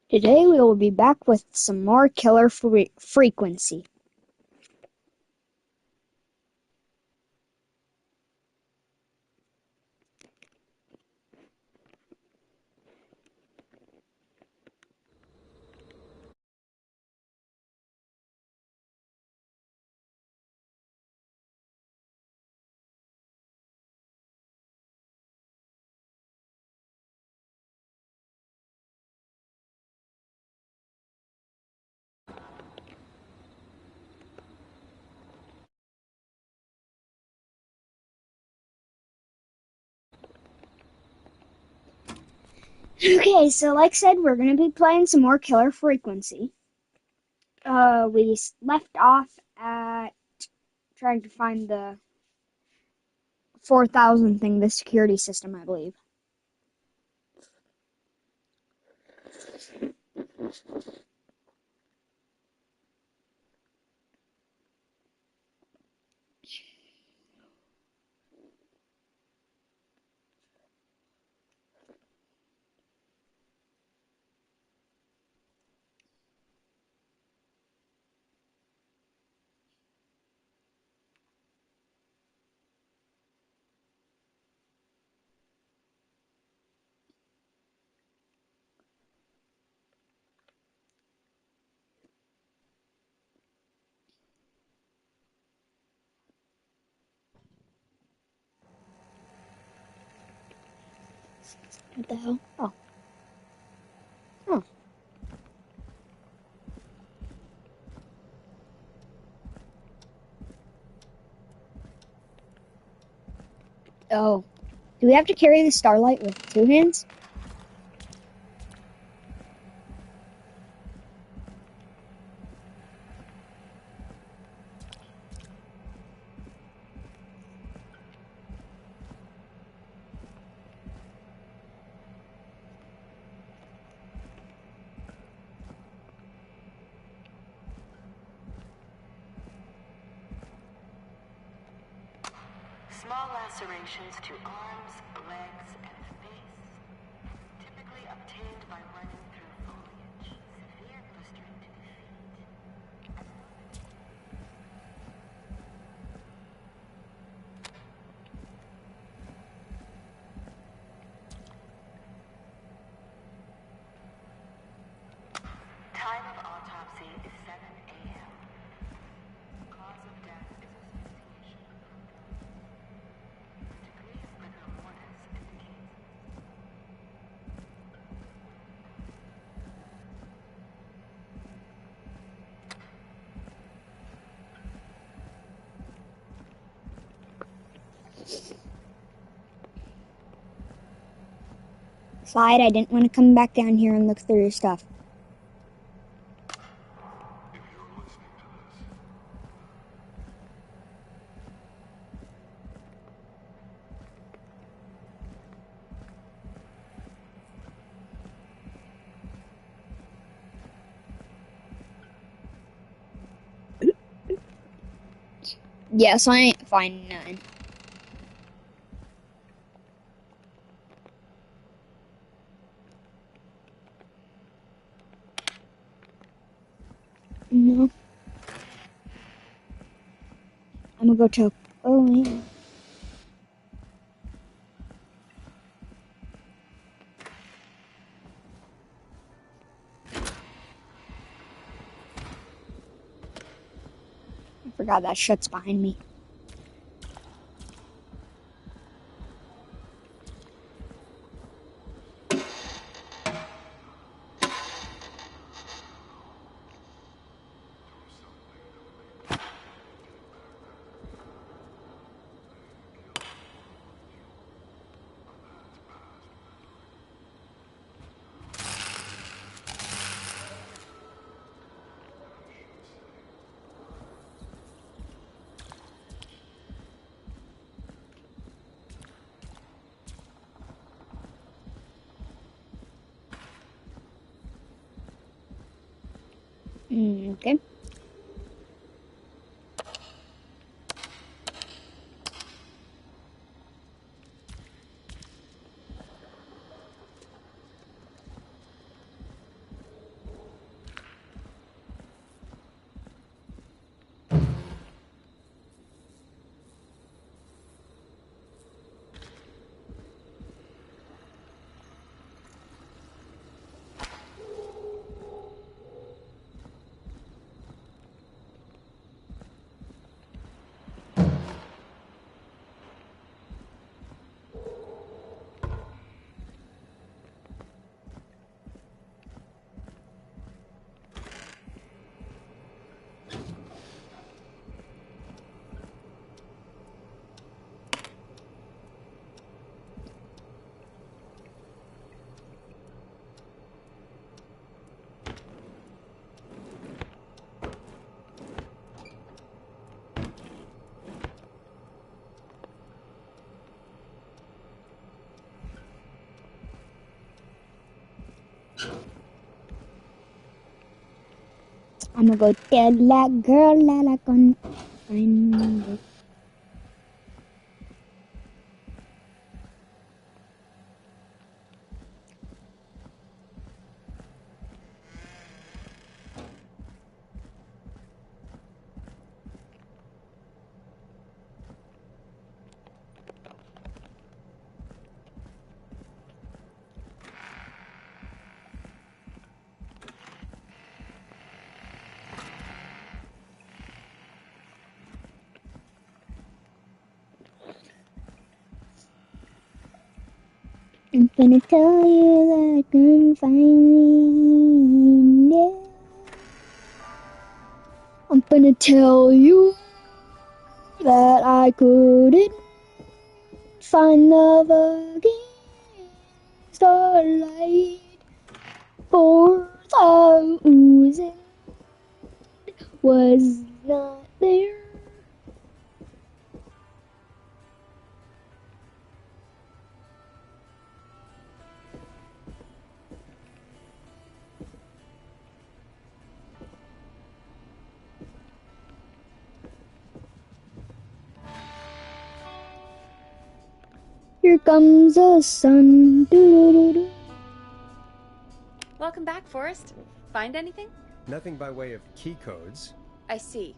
Today we will be back with some more killer frequency. Okay, so like I said, we're going to be playing some more killer frequency. We left off at trying to find the 4,000 thing, the security system, I believe. What the hell? Oh. Oh. Oh. Do we have to carry the starlight with two hands? Small lacerations to arms, legs, and face, typically obtained by running through foliage. Severe blistering to the feet. Time of autopsy is 7 a.m. Cause of death is asphyxiation from the degree of rigor mortis indicates. Slide, I didn't want to come back down here and look through your stuff. If you're listening to this, Yes, I ain't finding none. No. I'm gonna go choke. Oh, yeah. I forgot that shit's behind me. Okay. I'ma go tell that girl that I can find it. I'm gonna tell you that I couldn't find me. Yeah. I'm gonna tell you that I couldn't find love again. Starlight 4,000 was not there. Here comes the sun. Doo-doo-doo-doo. Welcome back, Forrest. Find anything? Nothing by way of key codes. I see.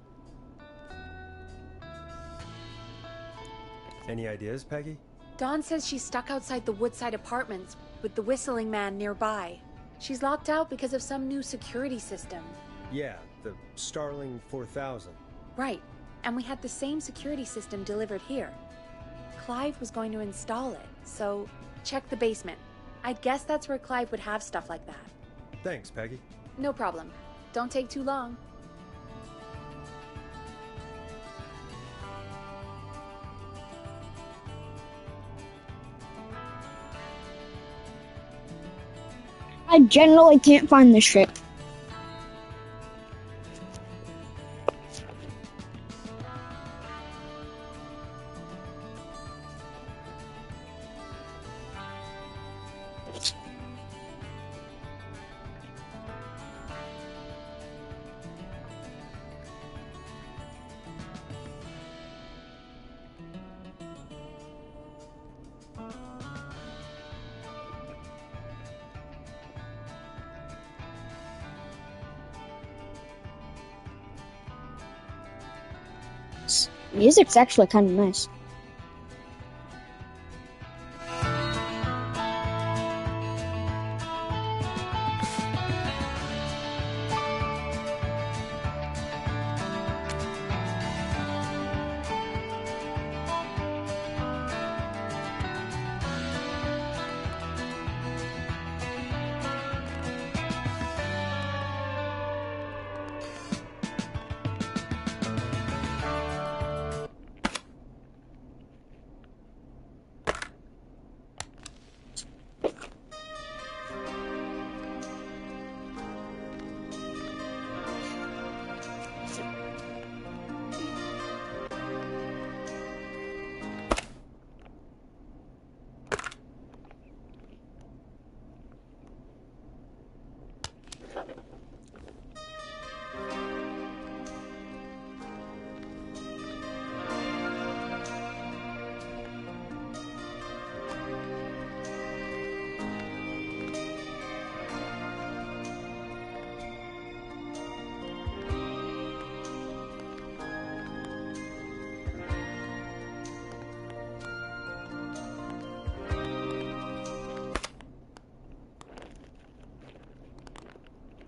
Any ideas, Peggy? Dawn says she's stuck outside the Woodside Apartments with the whistling man nearby. She's locked out because of some new security system. Yeah, the Starling 4000. Right, and we had the same security system delivered here. Clive was going to install it, so check the basement. I guess that's where Clive would have stuff like that. Thanks, Peggy. No problem. Don't take too long. I generally can't find this shit. Music's actually kind of nice.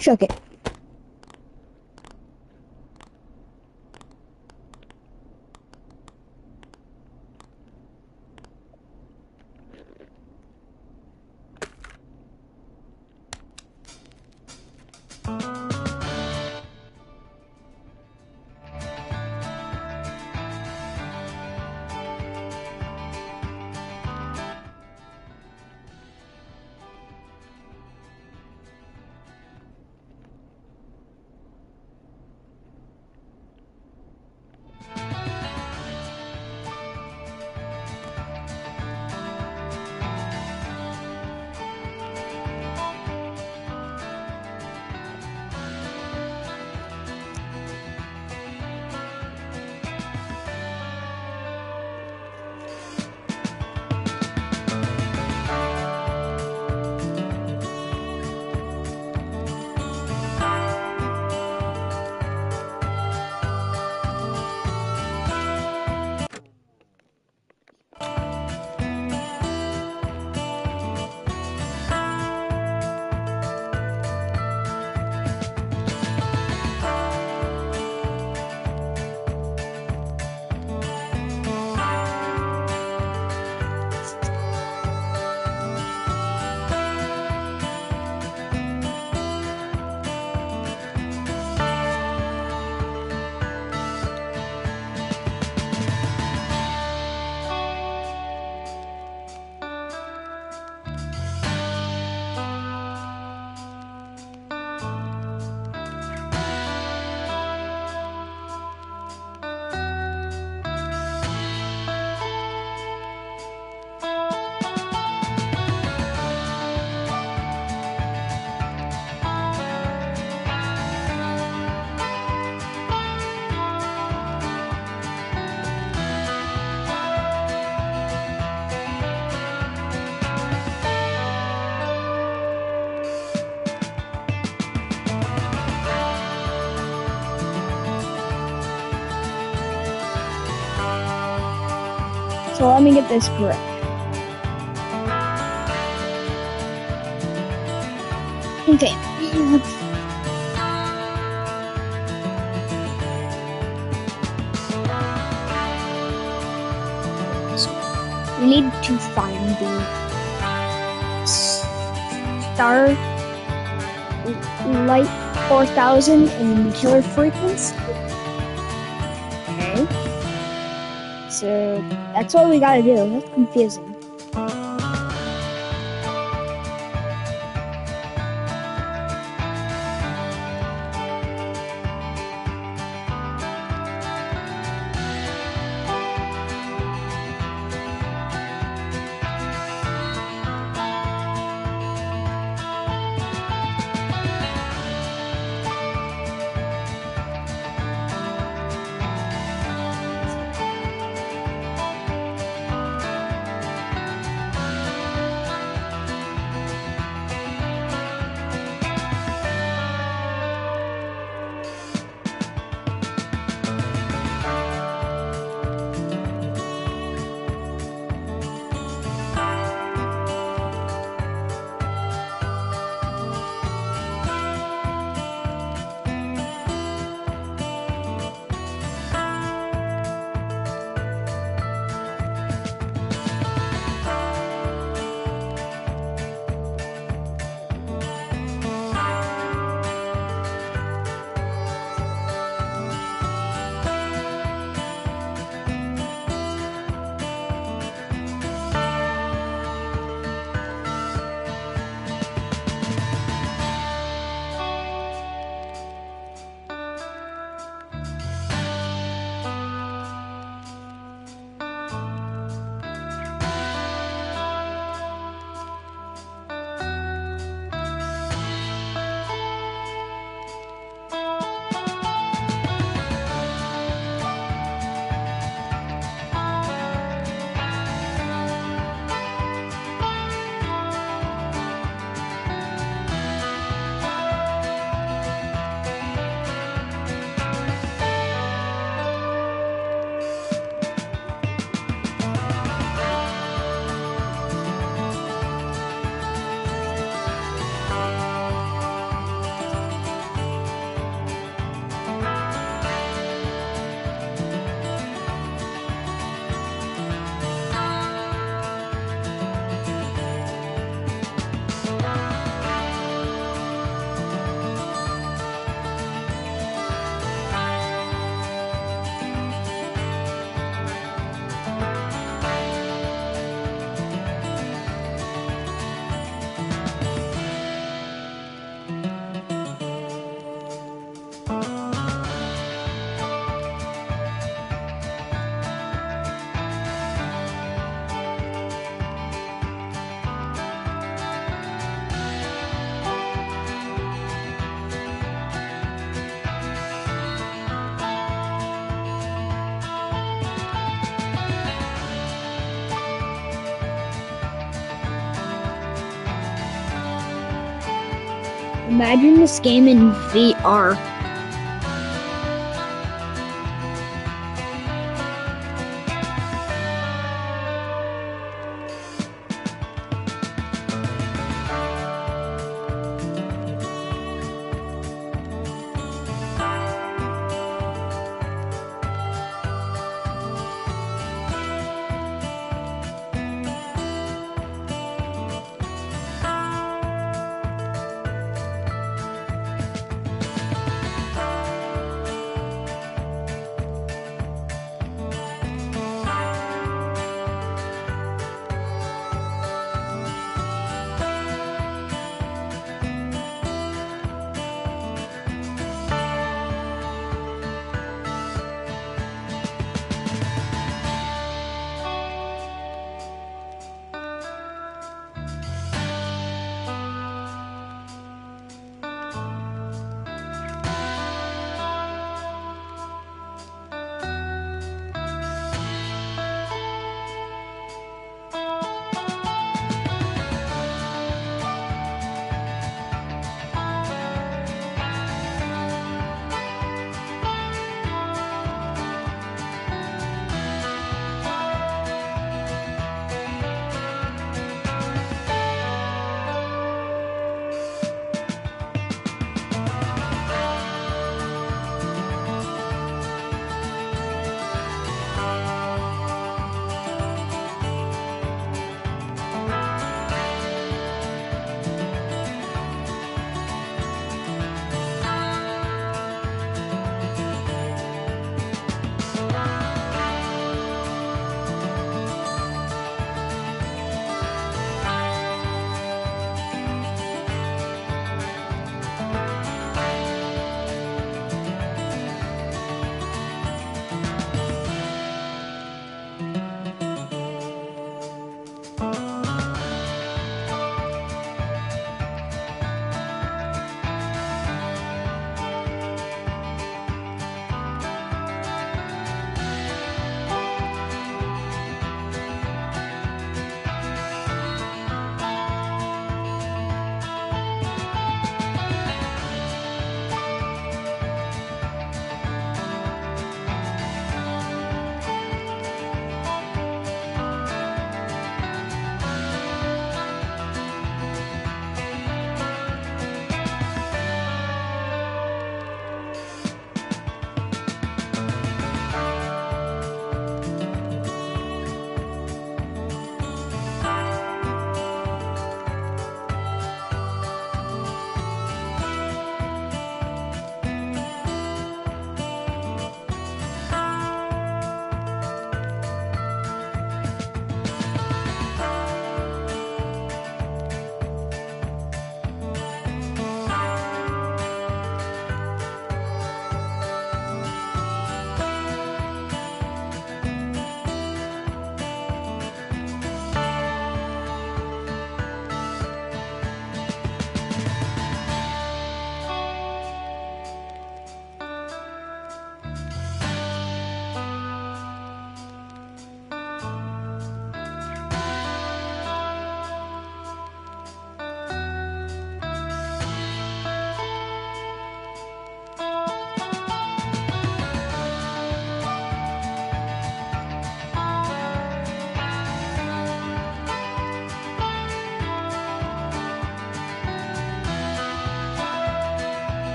Shook it. So let me get this correct. Okay. We need to find the star light 4000 in killer frequency. Okay. So that's what we gotta do. That's confusing. Imagine this game in VR.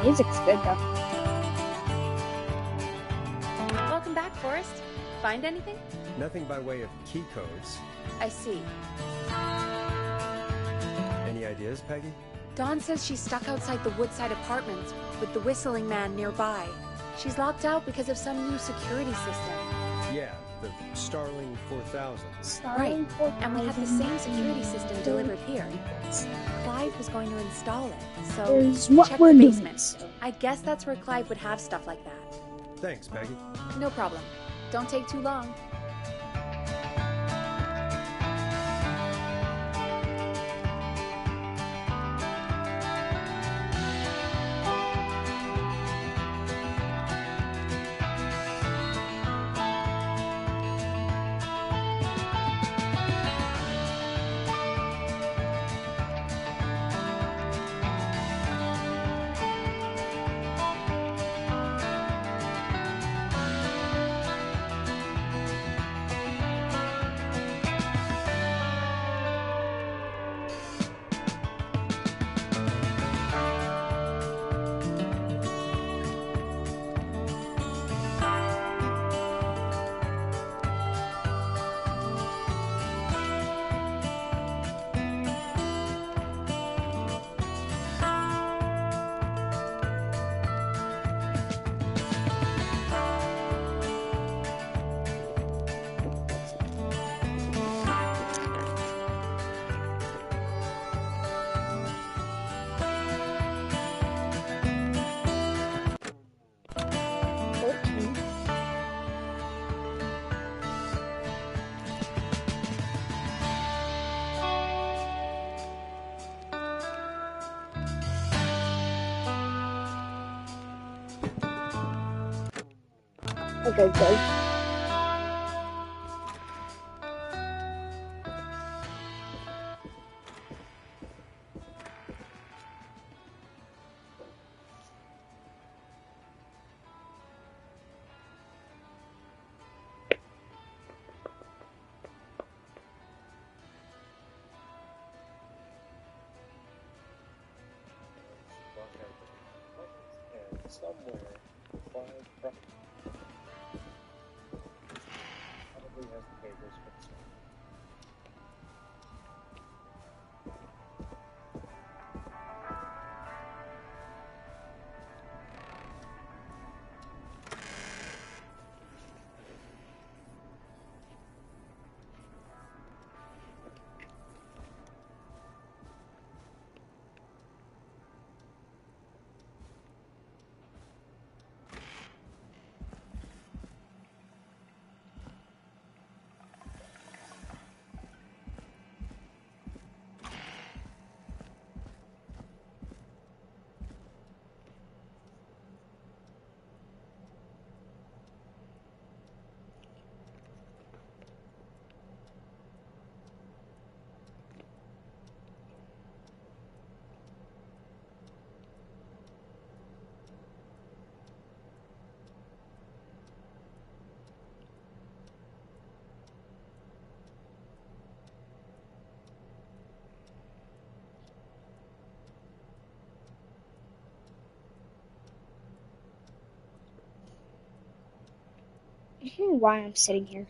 music's good though. Welcome back, Forrest. Find anything? Nothing by way of key codes. I see. Any ideas, Peggy? Dawn says she's stuck outside the Woodside Apartments with the whistling man nearby. She's locked out because of some new security system. Yeah, the Starling 4000. Right, and we had the same security system delivered here. Clive was going to install it, so Is what check we're the doing. basement. So. I guess that's where Clive would have stuff like that. Thanks, Peggy. No problem. Don't take too long. Okay, good. Somewhere, Clive probably has the papers for this one. I don't know why I'm sitting here.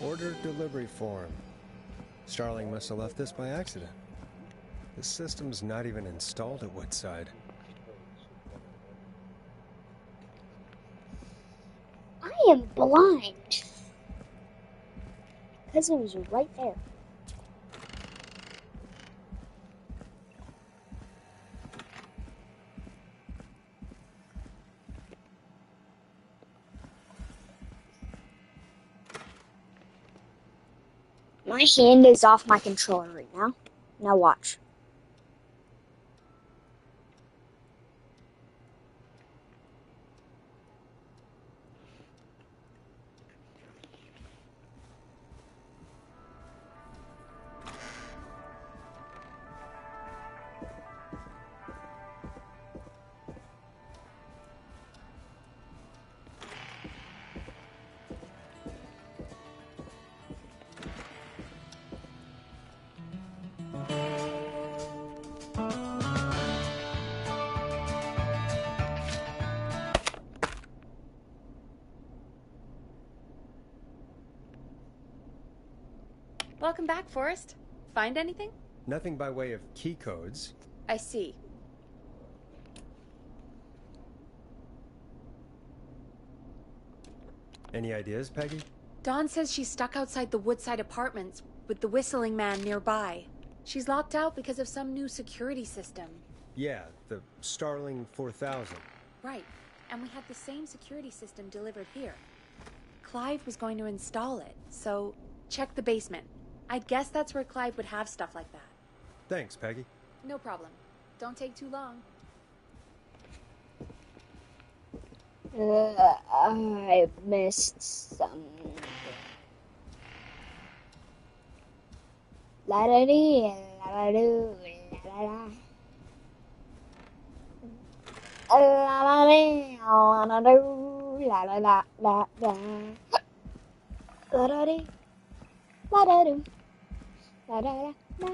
Order delivery form. Starling must have left this by accident. The system's not even installed at Woodside. I am blind. Because it was right there. My hand is off my controller right now. Now watch. Welcome back, Forrest. Find anything? Nothing by way of key codes. I see. Any ideas, Peggy? Dawn says she's stuck outside the Woodside Apartments with the whistling man nearby. She's locked out because of some new security system. Yeah, the Starling 4000. Right, and we had the same security system delivered here. Clive was going to install it, so check the basement. I'd guess that's where Clive would have stuff like that. Thanks, Peggy. No problem. Don't take too long. I missed something. La da dee, la da doo, la da da. La da dee, la da doo, la da da da da. La da dee, la da doo, la da da da da.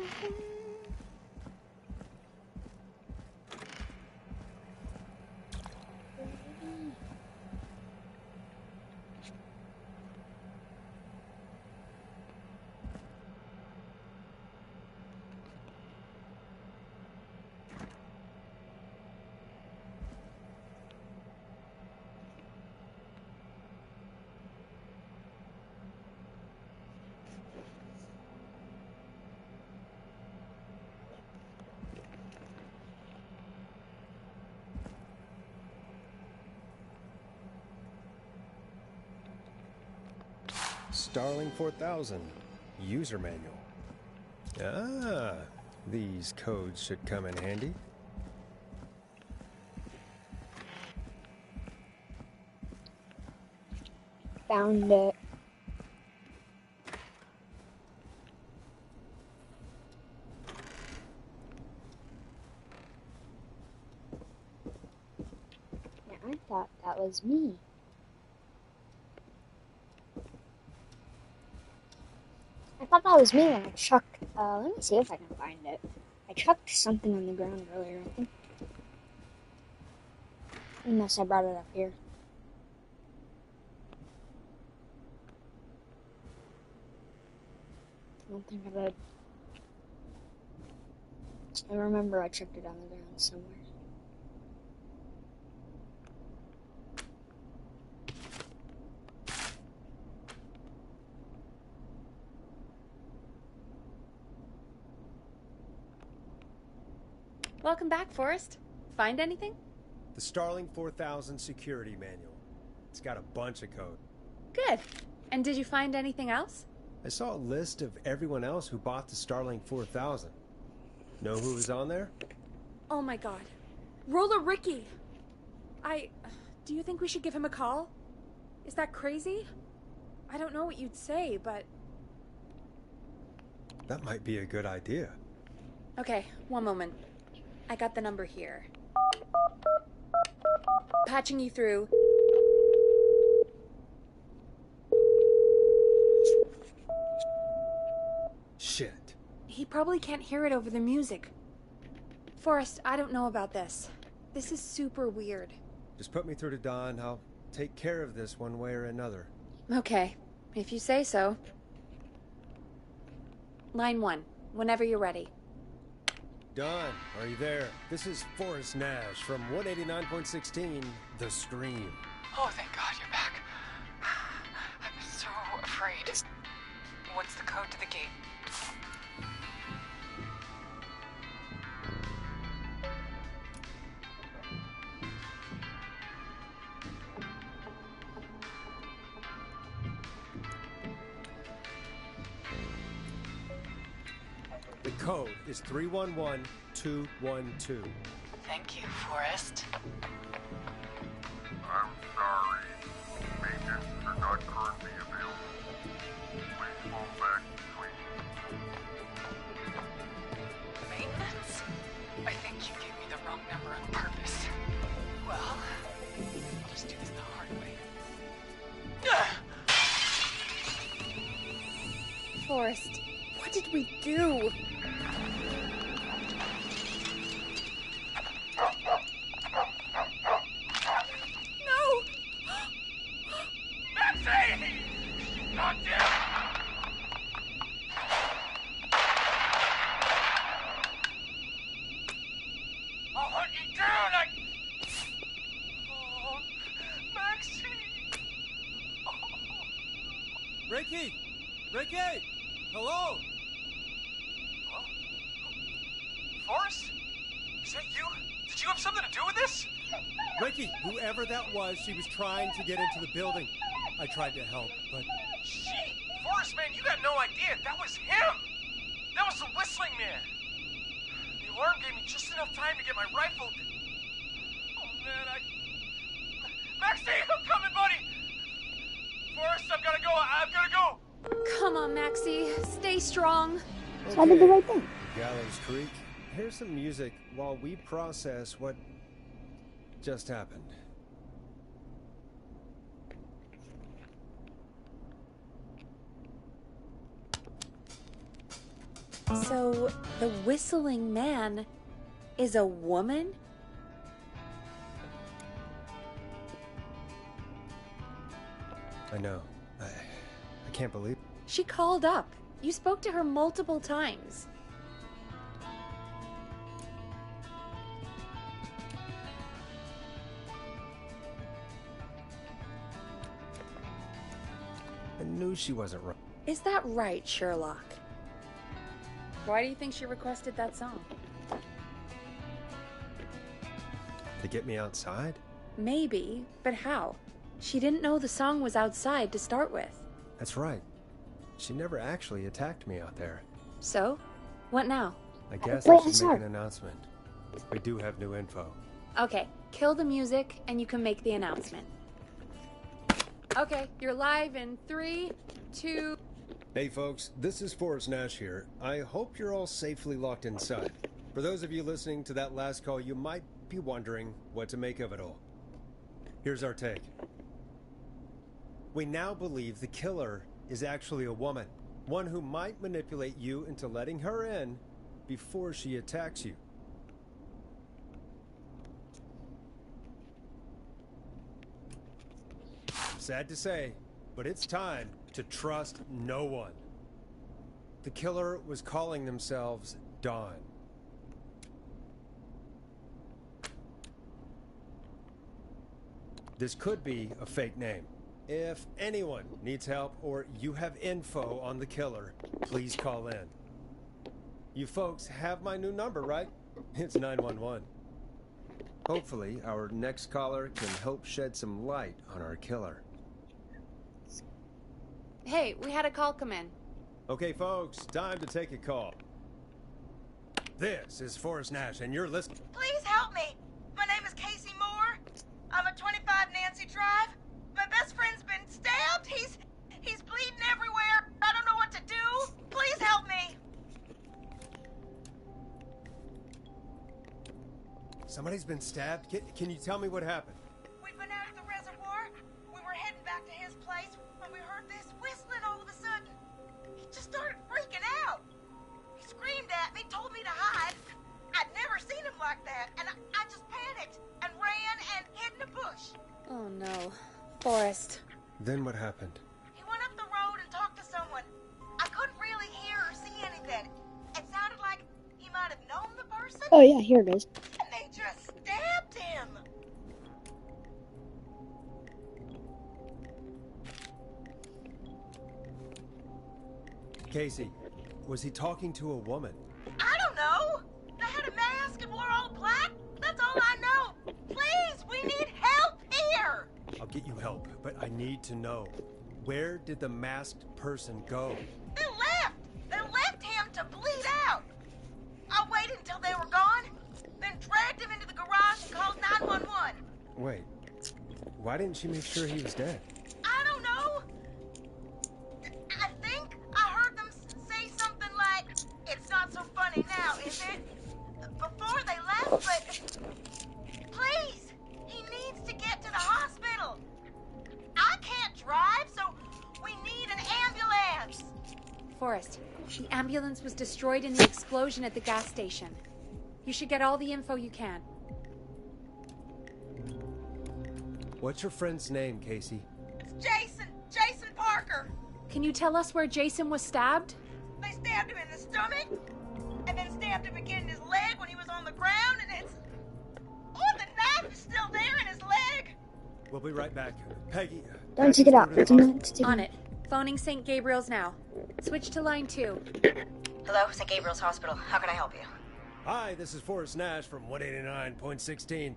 Starling 4000. User manual. Ah, these codes should come in handy. Found it. Now I thought that was me. I thought that was me when I chucked. Let me see if I can find it. I chucked something on the ground earlier, I think. Unless I brought it up here. I don't think I did. I remember I chucked it on the ground somewhere. Welcome back, Forrest. Find anything? The Starling 4000 security manual. It's got a bunch of code. Good. And did you find anything else? I saw a list of everyone else who bought the Starling 4000. Know who was on there? Oh my god. Roller Ricky! Do you think we should give him a call? Is that crazy? I don't know what you'd say, but... That might be a good idea. Okay, one moment. I got the number here. Patching you through. Shit. He probably can't hear it over the music. Forrest, I don't know about this. This is super weird. Just put me through to Dawn. I'll take care of this one way or another. Okay, if you say so. Line 1, whenever you're ready. Dawn, are you there? This is Forrest Nash from 189.16, The Stream. Oh, thank God you're back. I'm so afraid. What's the code to the gate? The code is 311212. Thank you, Forrest. I'm sorry. Maintenance are not currently available. Please fall back between. Maintenance? I think you gave me the wrong number on purpose. Well, I'll just do this the hard way. Forrest, what did we do? I'll hunt you down! Oh, Maxie! Ricky! Ricky! Hello! Hello? Forrest? Is that you? Did you have something to do with this? Ricky, whoever that was, she was trying to get into the building. I tried to help, but She? Forrest, man, you got no idea. That was him! That was the whistling man! The alarm gave me just enough time to get my rifle. Oh, man, Maxie, I'm coming, buddy! Forrest, I've gotta go. I've gotta go! Come on, Maxie. Stay strong. So I did the right thing. Gallows Creek, here's some music while we process what just happened. So, the whistling man is a woman? I know. I can't believe. She called up. You spoke to her multiple times. I knew she wasn't right. Is that right, Sherlock? Why do you think she requested that song? To get me outside? Maybe, but how? She didn't know the song was outside to start with. That's right. She never actually attacked me out there. So, what now? I guess Wait, I should sorry. make an announcement. We do have new info. Okay, kill the music and you can make the announcement. Okay, you're live in 3, 2... Hey folks, this is Forrest Nash here. I hope you're all safely locked inside. For those of you listening to that last call, you might be wondering what to make of it all. Here's our take. We now believe the killer is actually a woman. One who might manipulate you into letting her in before she attacks you. Sad to say, but it's time to trust no one. The killer was calling themselves Dawn. This could be a fake name. If anyone needs help or you have info on the killer, please call in. You folks have my new number, right? It's 911. Hopefully, our next caller can help shed some light on our killer. Hey, we had a call come in. Okay, folks, time to take a call. This is Forrest Nash, and you're listening. Please help me. My name is Casey Moore. I'm at 25 Nancy Drive. My best friend's been stabbed. He's bleeding everywhere. I don't know what to do. Please help me. Somebody's been stabbed? Can you tell me what happened? We've been out at the reservoir. We were heading back to his place when we heard this whistling all of a sudden. He just started freaking out. He screamed at me, told me to hide. I'd never seen him like that, and I just panicked and ran and hid in a bush. Oh no. Forrest. Then what happened? He went up the road and talked to someone. I couldn't really hear or see anything. It sounded like he might have known the person, Oh yeah, here it is. and they just stabbed him. Casey, was he talking to a woman? I don't know. They had a mask and wore all black. That's all I know. Please, we need help here. I'll get you help, but I need to know. Where did the masked person go? They left. They left him to bleed out. I waited until they were gone, then dragged him into the garage and called 911. Wait, why didn't she make sure he was dead? I don't know. I think I heard them say something like, "It's not so funny now, is it?" before they left, but please, he needs to get to the hospital. I can't drive, so we need an ambulance. Forrest, the ambulance was destroyed in the explosion at the gas station. You should get all the info you can. What's your friend's name, Casey? It's Jason Parker. Can you tell us where Jason was stabbed? They stabbed him in the stomach, and then stabbed him again in his leg when he was on the ground, and it's... Oh, the knife is still there in his leg. We'll be right back. Peggy. Don't take it out. Do not take it On out. it. Phoning St. Gabriel's now. Switch to line 2. Hello, St. Gabriel's Hospital. How can I help you? Hi, this is Forrest Nash from 189.16.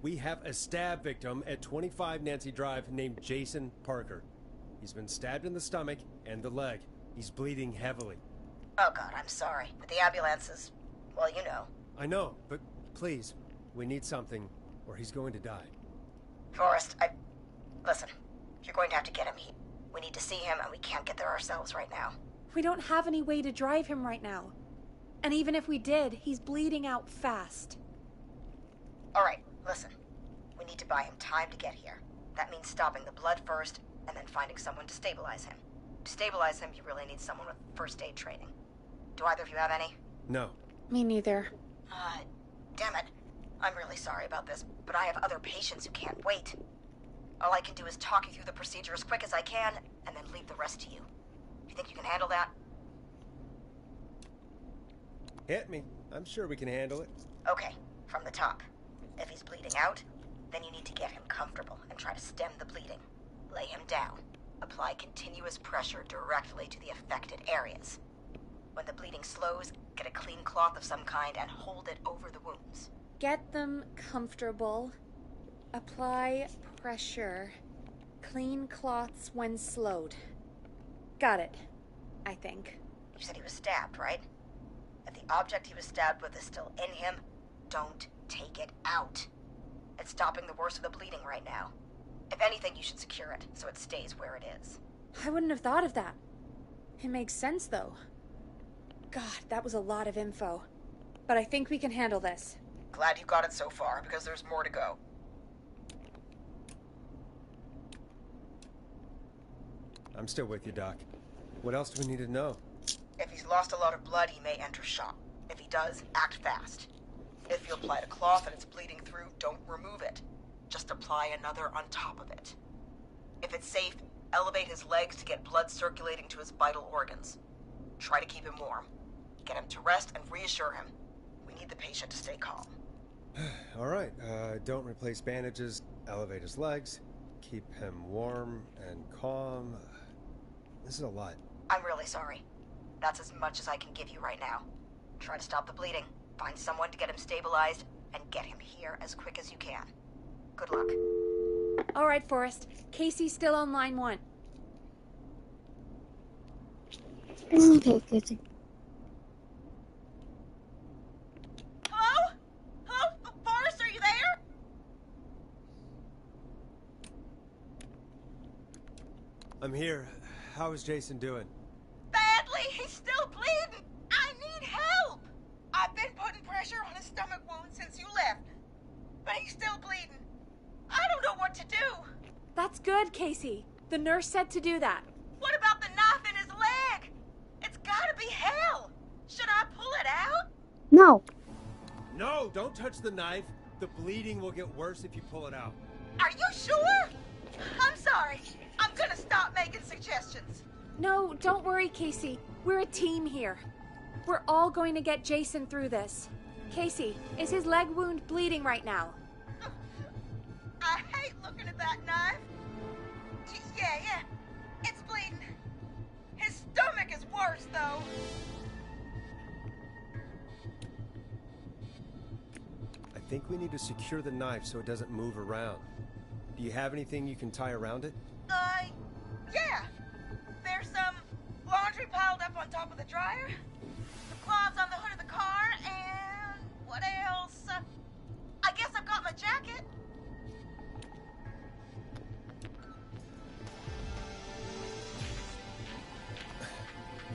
We have a stab victim at 25 Nancy Drive named Jason Parker. He's been stabbed in the stomach and the leg. He's bleeding heavily. Oh, God, I'm sorry. But the ambulance is... well, you know. I know, but please, we need something or he's going to die. Forrest, Listen, you're going to have to get him. We need to see him, and we can't get there ourselves right now. We don't have any way to drive him right now. And even if we did, he's bleeding out fast. All right, listen. We need to buy him time to get here. That means stopping the blood first, and then finding someone to stabilize him. To stabilize him, you really need someone with first aid training. Do either of you have any? No. Me neither. Damn it. I'm really sorry about this, but I have other patients who can't wait. All I can do is talk you through the procedure as quick as I can, and then leave the rest to you. You think you can handle that? Hit me. I'm sure we can handle it. Okay, from the top. If he's bleeding out, then you need to get him comfortable and try to stem the bleeding. Lay him down. Apply continuous pressure directly to the affected areas. When the bleeding slows, get a clean cloth of some kind and hold it over the wounds. Get them comfortable. Apply pressure. Clean cloths when slowed. Got it, I think. You said he was stabbed, right? If the object he was stabbed with is still in him, don't take it out. It's stopping the worst of the bleeding right now. If anything, you should secure it so it stays where it is. I wouldn't have thought of that. It makes sense, though. God, that was a lot of info. But I think we can handle this. Glad you got it so far, because there's more to go. I'm still with you, Doc. What else do we need to know? If he's lost a lot of blood, he may enter shock. If he does, act fast. If you apply a cloth and it's bleeding through, don't remove it. Just apply another on top of it. If it's safe, elevate his legs to get blood circulating to his vital organs. Try to keep him warm. Get him to rest and reassure him. We need the patient to stay calm. All right. Don't replace bandages. Elevate his legs. Keep him warm and calm. This is a lot. I'm really sorry. That's as much as I can give you right now. Try to stop the bleeding. Find someone to get him stabilized and get him here as quick as you can. Good luck. All right, Forrest. Casey's still on line 1. Okay, good. Hello? Hello? Forrest, are you there? I'm here. How is Jason doing? Badly. He's still bleeding. I need help. I've been putting pressure on his stomach wound since you left. But he's still bleeding. I don't know what to do. That's good, Casey. The nurse said to do that. What about the knife in his leg? It's gotta be hell. Should I pull it out? No. No, don't touch the knife. The bleeding will get worse if you pull it out. Are you sure? I'm sorry. I'm gonna stop making suggestions. No, don't worry, Casey. We're a team here. We're all going to get Jason through this. Casey, is his leg wound bleeding right now? I hate looking at that knife. Yeah. It's bleeding. His stomach is worse. think we need to secure the knife so it doesn't move around. Do you have anything you can tie around it? Yeah. There's some laundry piled up on top of the dryer, some cloths on the hood of the car, and what else? I guess I've got my jacket.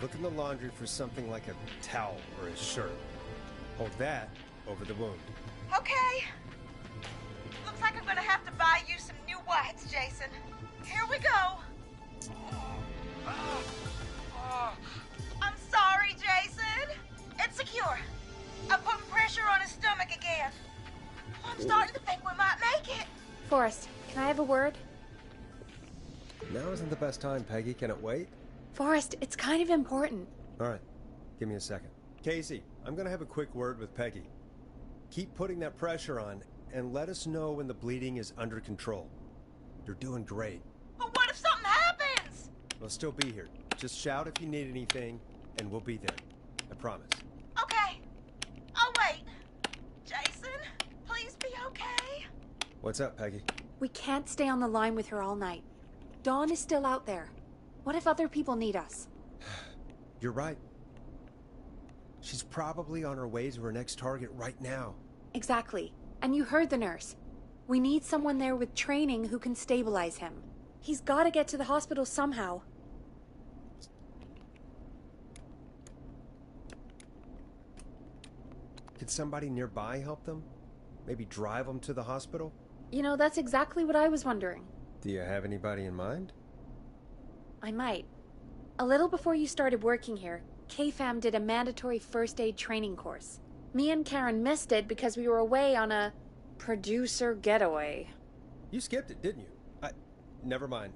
Look in the laundry for something like a towel or a shirt. Hold that over the wound. Okay. Looks like I'm gonna have to buy you some new whites, Jason. Here we go. I'm sorry, Jason. It's secure. I'm putting pressure on his stomach again. I'm starting to think we might make it. Forrest, can I have a word? Now isn't the best time, Peggy. Can it wait? Forrest, it's kind of important. All right. Give me a second. Casey, I'm going to have a quick word with Peggy. Keep putting that pressure on and let us know when the bleeding is under control. You're doing great. But what if something happens? We'll still be here. Just shout if you need anything, and we'll be there. I promise. Okay. I'll wait. Jason, please be okay. What's up, Peggy? We can't stay on the line with her all night. Dawn is still out there. What if other people need us? You're right. She's probably on her way to her next target right now. Exactly. And you heard the nurse. We need someone there with training who can stabilize him. He's got to get to the hospital somehow. Could somebody nearby help them? Maybe drive them to the hospital? You know, that's exactly what I was wondering. Do you have anybody in mind? I might. A little before you started working here, KFAM did a mandatory first aid training course. Me and Karen missed it because we were away on a producer getaway. You skipped it, didn't you? Never mind.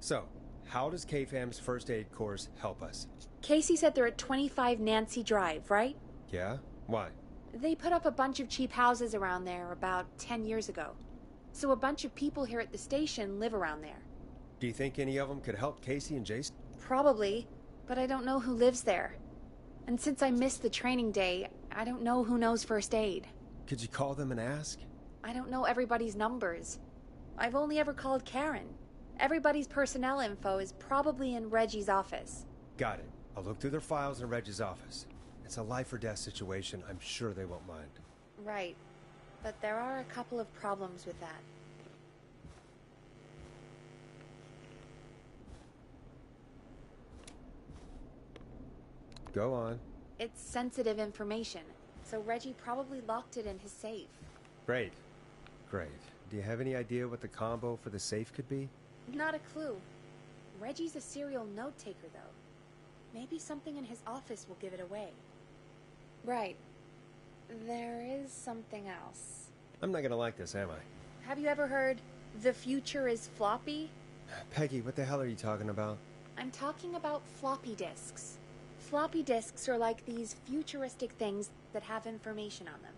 So, how does KFAM's first aid course help us? Casey said they're at 25 Nancy Drive, right? Yeah? Why? They put up a bunch of cheap houses around there about 10 years ago. So a bunch of people here at the station live around there. Do you think any of them could help Casey and Jason? Probably, but I don't know who lives there. And since I missed the training day, I don't know who knows first aid. Could you call them and ask? I don't know everybody's numbers. I've only ever called Karen. Everybody's personnel info is probably in Reggie's office. Got it. I'll look through their files in Reggie's office. It's a life or death situation. I'm sure they won't mind. Right. But there are a couple of problems with that. Go on. It's sensitive information, so Reggie probably locked it in his safe. Great. Great. Do you have any idea what the combo for the safe could be? Not a clue. Reggie's a serial note-taker, though. Maybe something in his office will give it away. Right. There is something else. I'm not gonna like this, am I? Have you ever heard, the future is floppy? Peggy, what the hell are you talking about? I'm talking about floppy disks. Floppy disks are like these futuristic things that have information on them.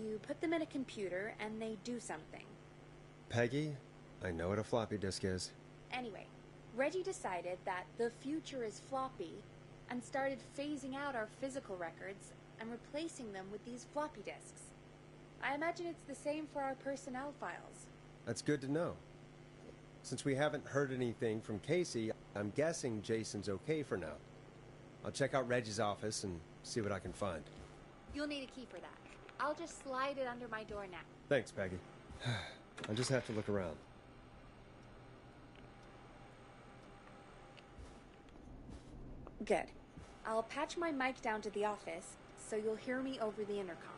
You put them in a computer and they do something. Peggy, I know what a floppy disk is. Anyway, Reggie decided that the future is floppy and started phasing out our physical records and replacing them with these floppy disks. I imagine it's the same for our personnel files. That's good to know. Since we haven't heard anything from Casey, I'm guessing Jason's okay for now. I'll check out Reggie's office and see what I can find. You'll need a key for that. I'll just slide it under my door now. Thanks, Peggy. I'll just have to look around. Good. I'll patch my mic down to the office, so you'll hear me over the intercom.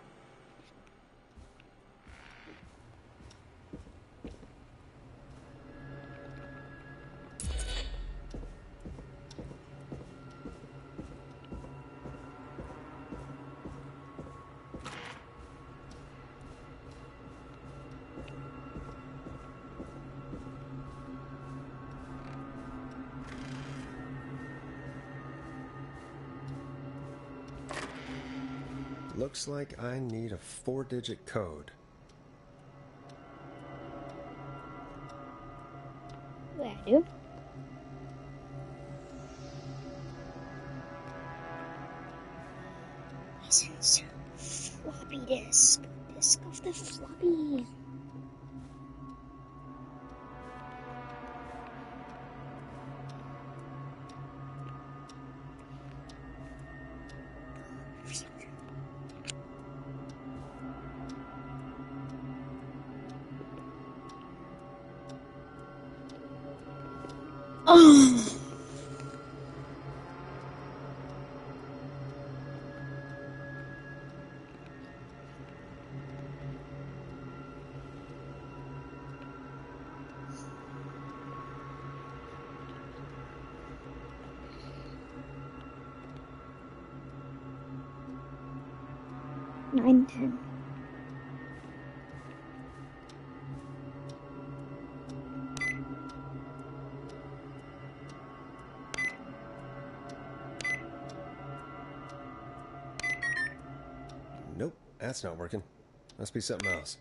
Looks like I need a 4-digit code. Yeah, I do. This is floppy disk. the floppy. Oh. Nine, 10. Nope, that's not working. Must be something else.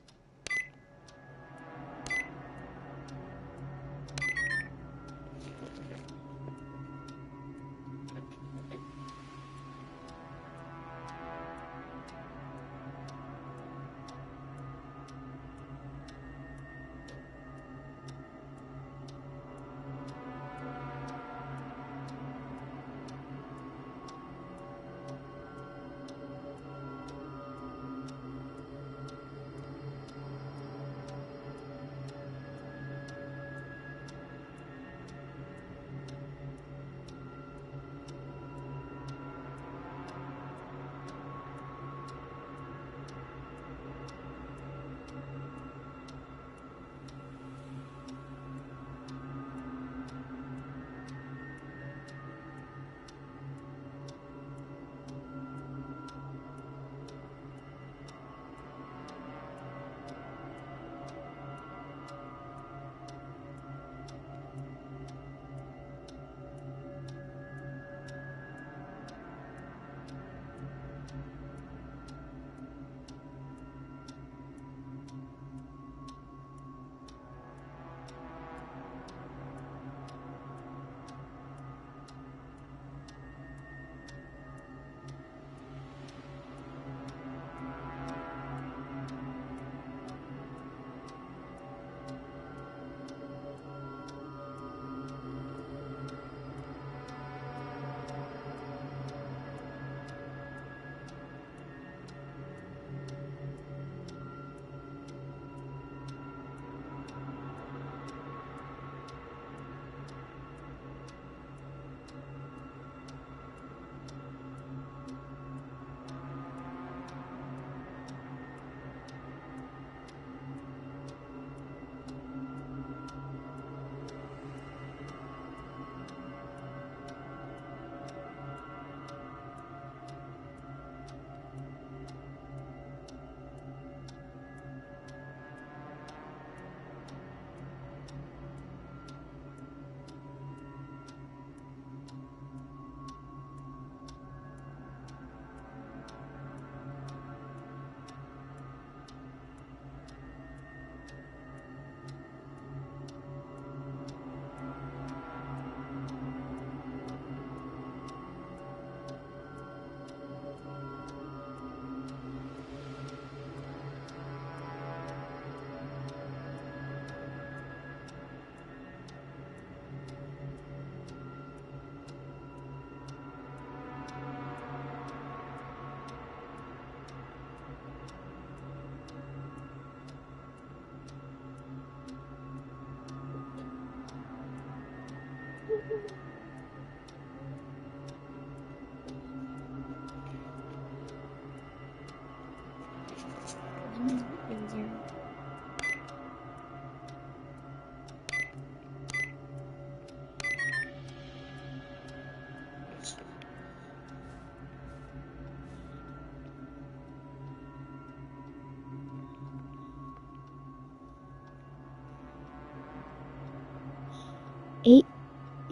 Eight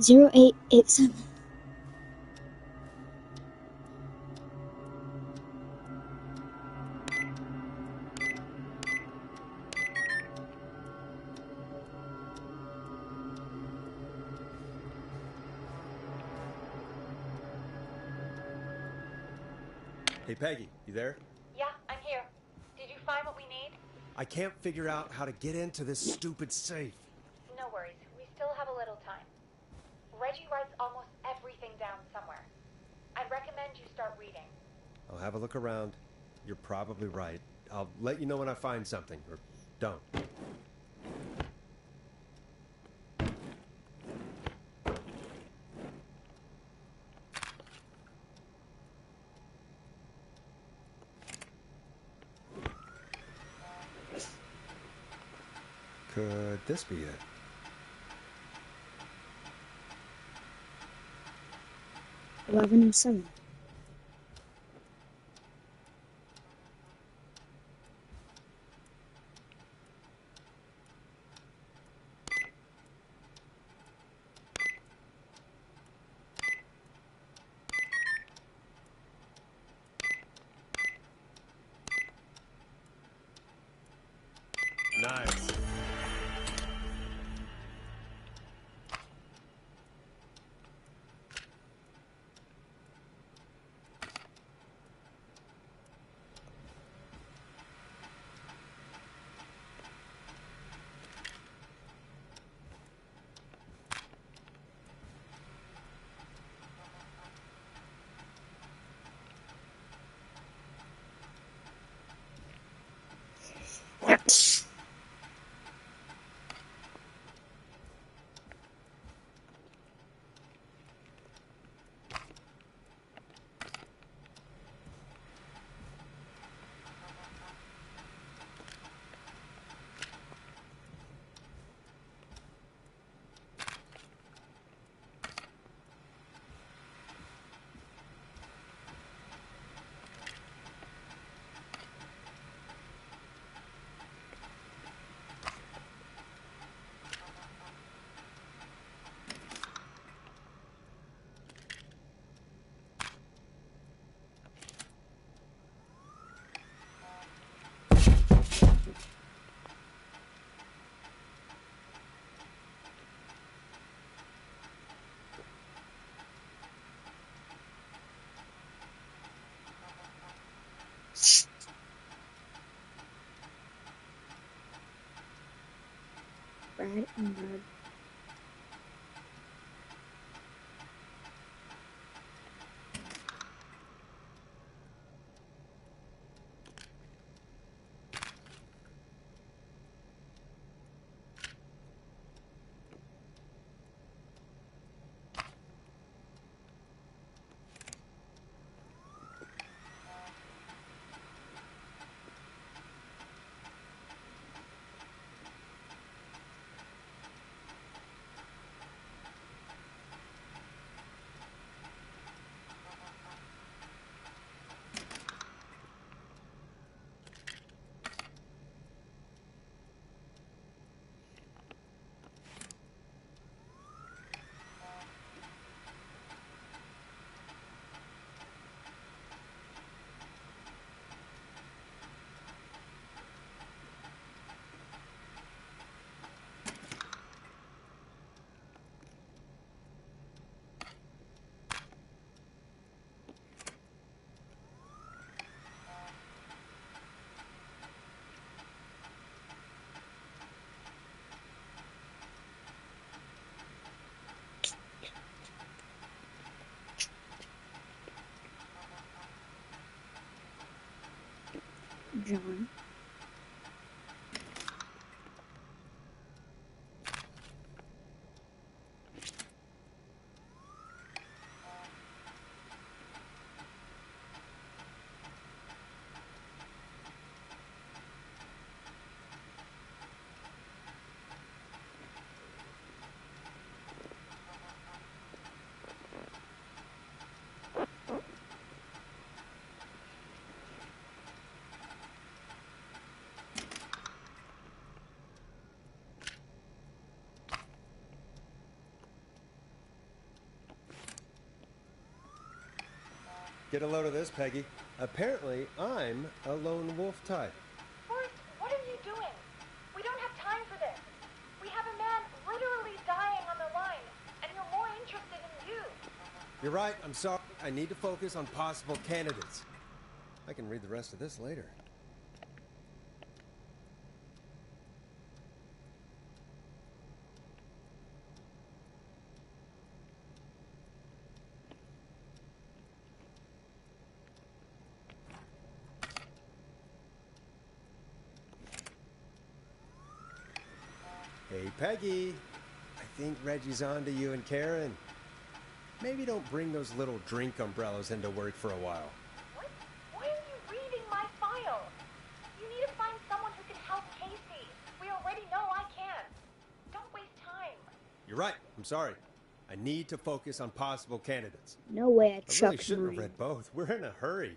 0887. Hey, Peggy, you there? Yeah, I'm here. Did you find what we need? I can't figure out how to get into this stupid safe. No worries. We still have a little time. Reggie writes almost everything down somewhere. I'd recommend you start reading. I'll have a look around. You're probably right. I'll let you know when I find something, or don't. Could this be it? $11.07. Nice. Brad and Bud. John. Get a load of this, Peggy. Apparently, I'm a lone wolf type. Forrest, what are you doing? We don't have time for this. We have a man literally dying on the line, and you're more interested in you. You're right, I'm sorry. I need to focus on possible candidates. I can read the rest of this later. Peggy. I think Reggie's on to you and Karen. Maybe don't bring those little drink umbrellas into work for a while. What? Why are you reading my file? You need to find someone who can help Casey. We already know I can't. Don't waste time. You're right. I'm sorry. I need to focus on possible candidates. No way I I really chucked shouldn't have mine. read both. We're in a hurry.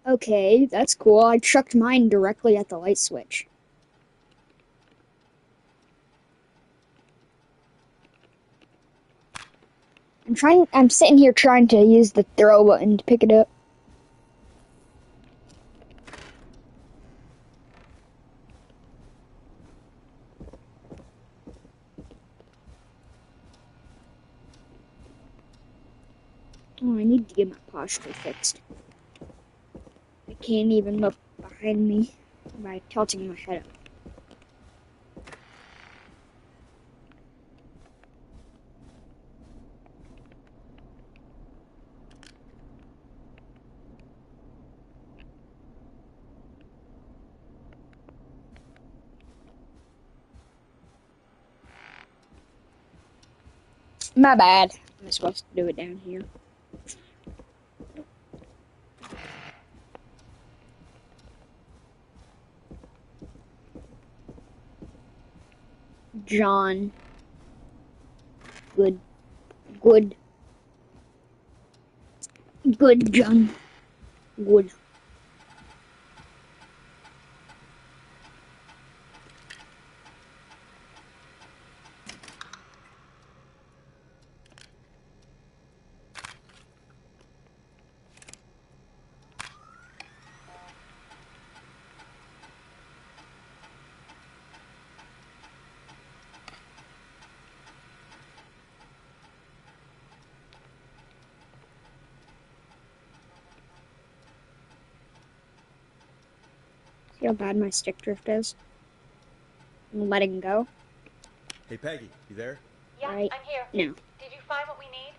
Okay, that's cool. I chucked mine directly at the light switch. I'm sitting here trying to use the throw button to pick it up. Oh, I need to get my posture fixed. I can't even look behind me by tilting my head up. My bad. I'm supposed to do it down here. John. Good, John. Good. See how bad my stick drift is? I'm letting go. Hey, Peggy, you there? Yeah, Right. I'm here. No. Did you find what we need?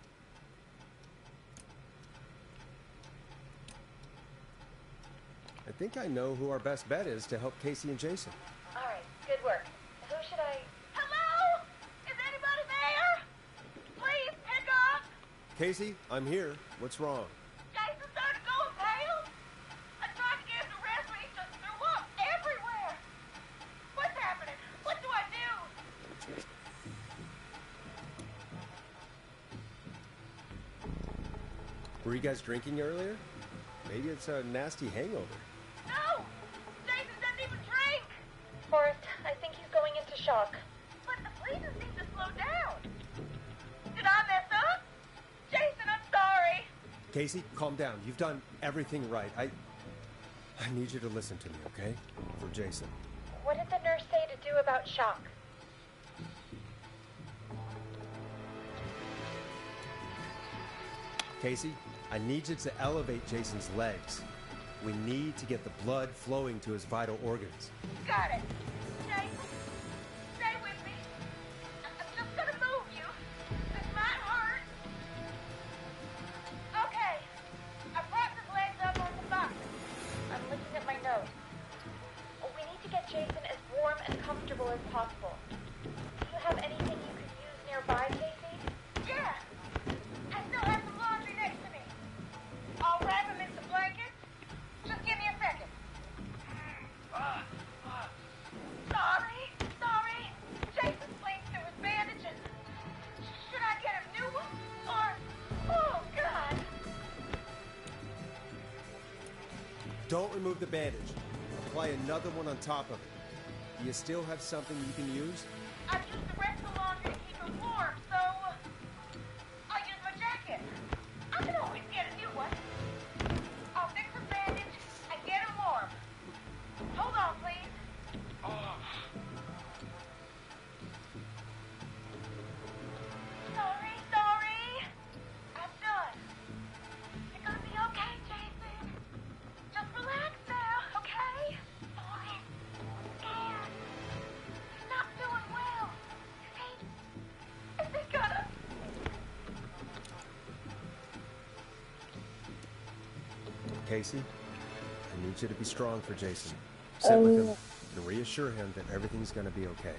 I think I know who our best bet is to help Casey and Jason. All right, good work. Who should I... Hello? Is anybody there? Please pick up. Casey, I'm here. What's wrong? Jason started going pale. I tried to get him to rest, but he just threw up everywhere. What's happening? What do I do? Were you guys drinking earlier? Maybe it's a nasty hangover. No! Jason doesn't even drink. Forrest, I think he's going into shock. But the breathing seems to slow down. Did I mess up? Jason, I'm sorry. Casey, calm down. You've done everything right. I need you to listen to me, okay? For Jason. What did the nurse say to do about shock? Casey, I need you to elevate Jason's legs. We need to get the blood flowing to his vital organs. Got it. Jason, stay with me. I'm just gonna move you. This might hurt. Okay. I propped his legs up on the box. I'm looking at my notes. We need to get Jason as warm and comfortable as possible. Do you have anything you could use nearby, Casey? Yeah. I still have some laundry next to me. I'll wrap him in some blankets. Just give me a second. Sorry. Jason's bleeding through his bandages. Should I get him new ones? Or, oh, God. Don't remove the bandage. Apply another one on top of it. Do you still have something you can use? I've used the rest of the laundry to keep him warm, so I'll use my jacket. I can always get a new one. I'll fix his bandage and get him warm. Hold on, please. Sorry. I'm done. You're gonna be okay, Jason. Just relax now, okay? Sorry. I'm scared. He's not doing well. Is he gonna... Casey, I need you to be strong for Jason. Sit with him. and reassure him that everything's gonna be okay.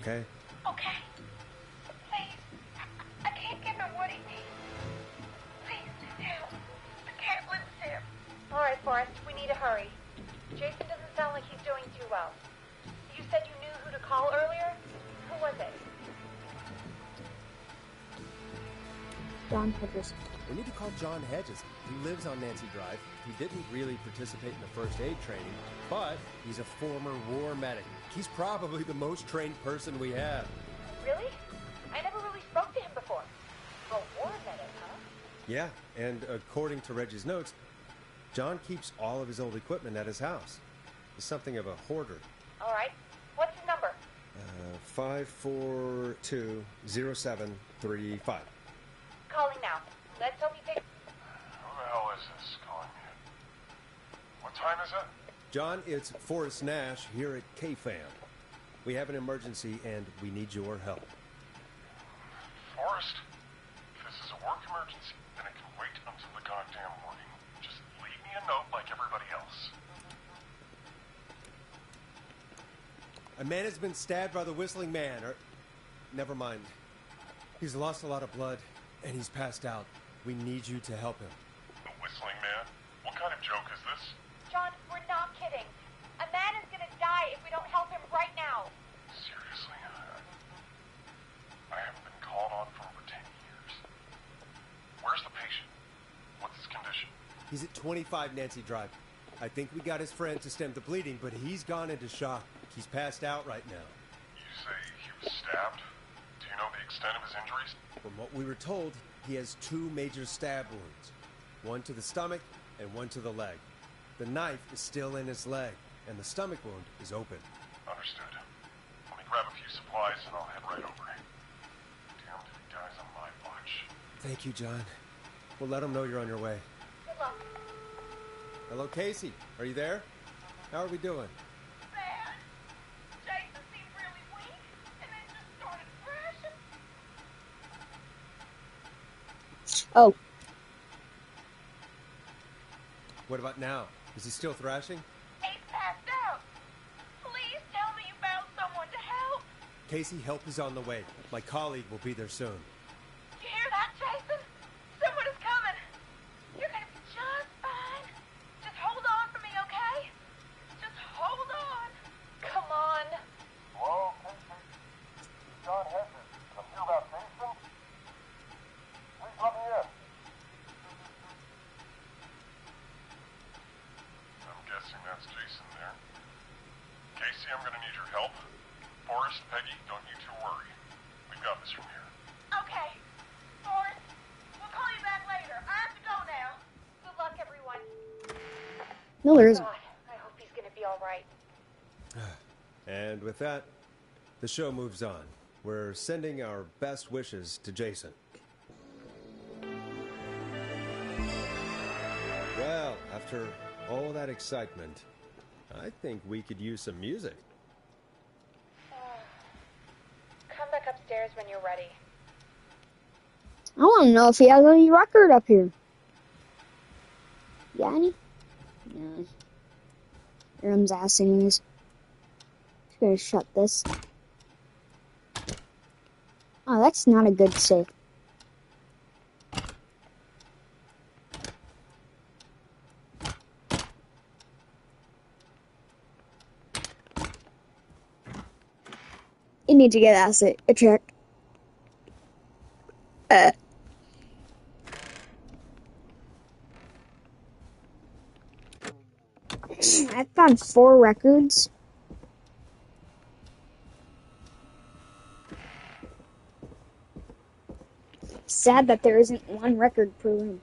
Okay? Okay. Please. I can't give him what he needs. Please, help. I can't lose him. All right, Forrest, we need to hurry. Jason doesn't sound like he's doing too well. You said you knew who to call earlier? Who was it? John Hedges. We need to call John Hedges. He lives on Nancy Drive. He didn't really participate in the first aid training, but he's a former war medic. He's probably the most trained person we have. Really? I never really spoke to him before. A war medic, huh? Yeah, and according to Reggie's notes, John keeps all of his old equipment at his house. He's something of a hoarder. All right. What's his number? 5420735. Calling now. Let's hope he picks. Who the hell is this calling me? What time is it? John, it's Forrest Nash here at KFAM. We have an emergency and we need your help. Forrest, if this is a work emergency, then it can wait until the goddamn morning. Just leave me a note like everybody else. A man has been stabbed by the Whistling Man, or... Never mind. He's lost a lot of blood, and he's passed out. We need you to help him. The Whistling Man? What kind of joke is this? John, we're not kidding. A man is gonna die if we don't help him right now. Seriously? I haven't been called on for over 10 years. Where's the patient? What's his condition? He's at 25 Nancy Drive. I think we got his friend to stem the bleeding, but he's gone into shock. He's passed out right now. You say he was stabbed? Do you know the extent of his injuries? From what we were told, he has 2 major stab wounds. One to the stomach and one to the leg. The knife is still in his leg, and the stomach wound is open. Understood. Let me grab a few supplies and I'll head right over. Damn to the guys on my watch. Thank you, John. We'll let him know you're on your way. Good luck. Hello, Casey. Are you there? How are we doing? Bad. Jason seemed really weak, and then just started crashing. Oh, What about now? Is he still thrashing? He's passed out. Please tell me you found someone to help. Casey, help is on the way. My colleague will be there soon. You hear that, Jason? Someone is coming. You're gonna be just fine. Just hold on for me, okay? Just hold on. Come on. Hello, Casey. John Hedges. I'm here about Jason. Please let me in. I'm guessing that's Jason there. Casey, I'm gonna need your help. Forrest, Peggy, don't you two worry. We've got this from here. Okay. Forrest, we'll call you back later. I have to go now. Good luck, everyone. no, there isn't. God, I hope he's gonna be all right. And with that, the show moves on. We're sending our best wishes to Jason. Well, after all that excitement, I think we could use some music. Come back upstairs when you're ready. I want to know if he has any record up here. Yeah, any? No. Aaron's ass anyways. Just gonna shut this. Oh, that's not a good save. You need to get asset check. I found 4 records. Sad that there isn't one record per room.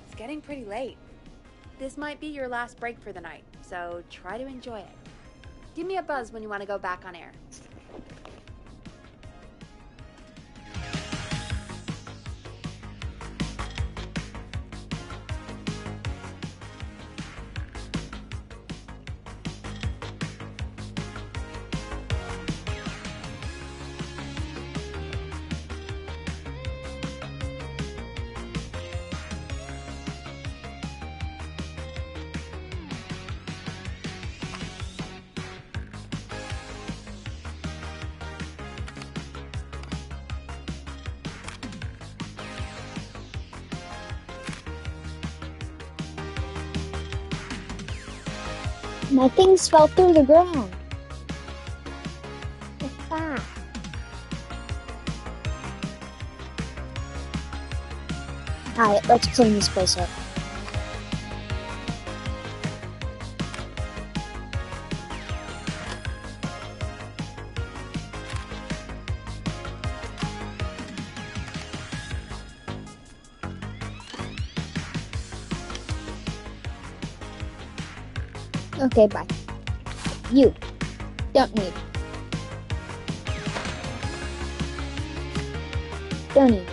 It's getting pretty late. This might be your last break for the night, so try to enjoy it. Give me a buzz when you want to go back on air. My things fell through the ground. Ah. Alright, let's clean this place up. Okay, bye. You. Don't need. Don't need.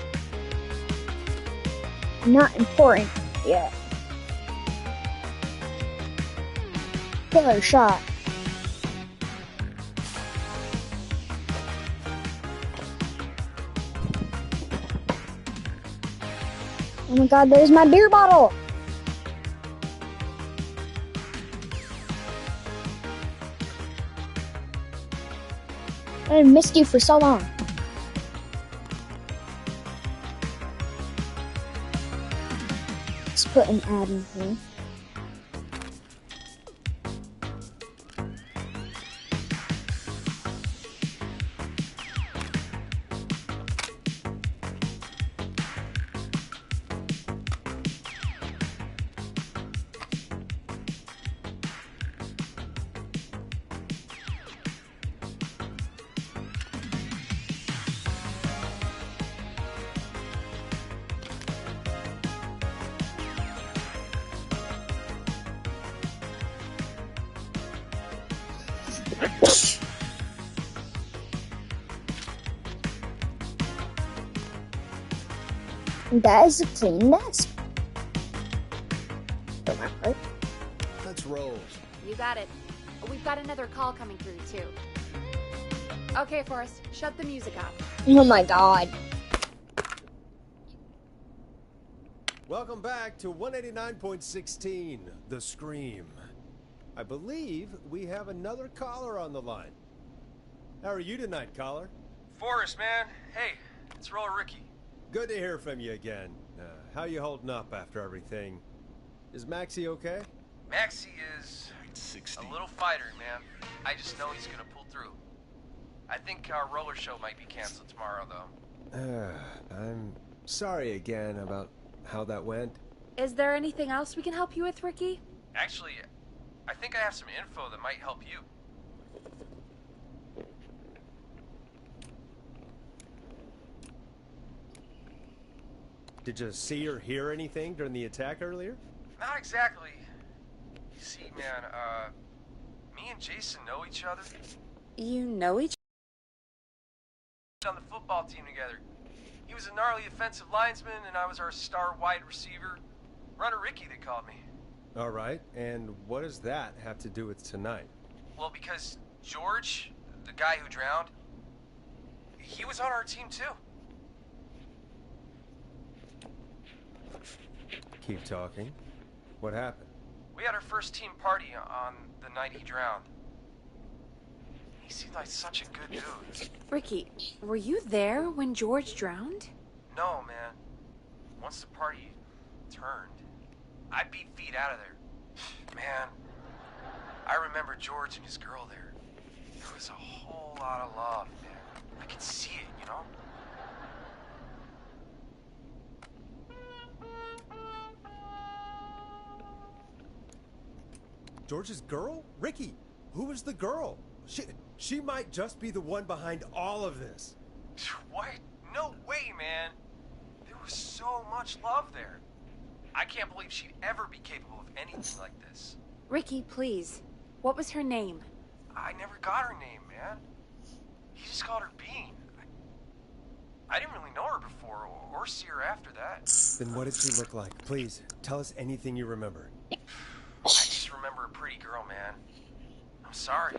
Not important yet. Killer shot. Oh my god, there's my beer bottle! I missed you for so long. Let's put an ad in here. That is a clean desk. For my part. Let's roll. You got it. We've got another call coming through, too. Okay, Forrest, shut the music off. Oh my god. Welcome back to 189.16, The Scream. I believe we have another caller on the line. How are you tonight, caller? Forrest, man. Hey, it's Roller Ricky. Good to hear from you again. How you holding up after everything? Is Maxie okay? Maxie is a little fighter, man. I just know he's gonna pull through. I think our roller show might be canceled tomorrow, though. I'm sorry again about how that went. Is there anything else we can help you with, Ricky? Actually, I think I have some info that might help you. Did you see or hear anything during the attack earlier? Not exactly. You see, man, me and Jason know each other. You know each On the football team together. He was a gnarly offensive linesman, and I was our star wide receiver. Runner Ricky, they called me. All right, and what does that have to do with tonight? Well, because George, the guy who drowned, he was on our team too. Keep talking. What happened? We had our first team party on the night he drowned. He seemed like such a good dude. Ricky, were you there when George drowned? No, man. Once the party turned, I beat feet out of there. Man, I remember George and his girl there. There was a whole lot of love, man. I could see it, you know? George's girl? Ricky, who was the girl? She might just be the one behind all of this. What? No way, man. There was so much love there. I can't believe she'd ever be capable of anything like this. Ricky, please. What was her name? I never got her name, man. He just called her Bean. I didn't really know her before or see her after that. Then what did she look like? Please, tell us anything you remember. I just remember a pretty girl, man. I'm sorry.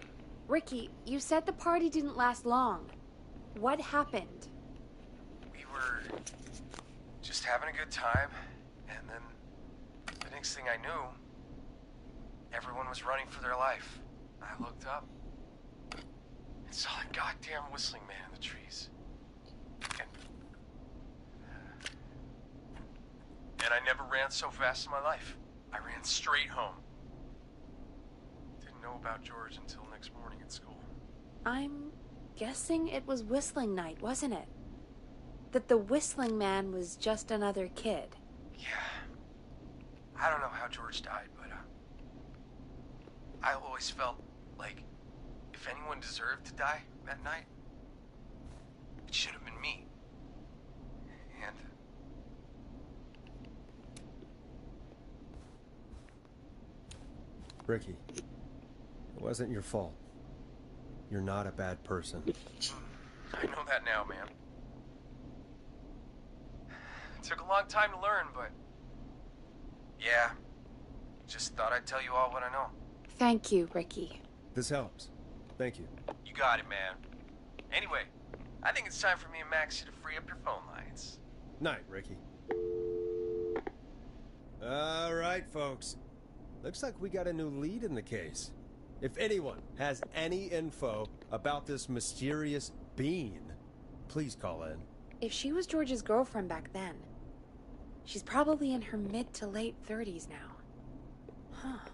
Ricky, you said the party didn't last long. What happened? We were just having a good time, and then the next thing I knew, everyone was running for their life. I looked up and saw a goddamn whistling man in the trees. And I never ran so fast in my life. I ran straight home. Didn't know about George until next morning at school. I'm guessing it was Whistling Night, wasn't it? That the Whistling Man was just another kid. Yeah. I don't know how George died, but I always felt like if anyone deserved to die that night, it should have been me. And Ricky, it wasn't your fault. You're not a bad person. I know that now, man. It took a long time to learn, but yeah, just thought I'd tell you all what I know. Thank you, Ricky. This helps. Thank you. You got it, man. Anyway, I think it's time for me and Maxie to free up your phone lines. Night, Ricky. All right, folks. Looks like we got a new lead in the case. If anyone has any info about this mysterious being, please call in. If she was George's girlfriend back then, she's probably in her mid to late 30s now. Huh.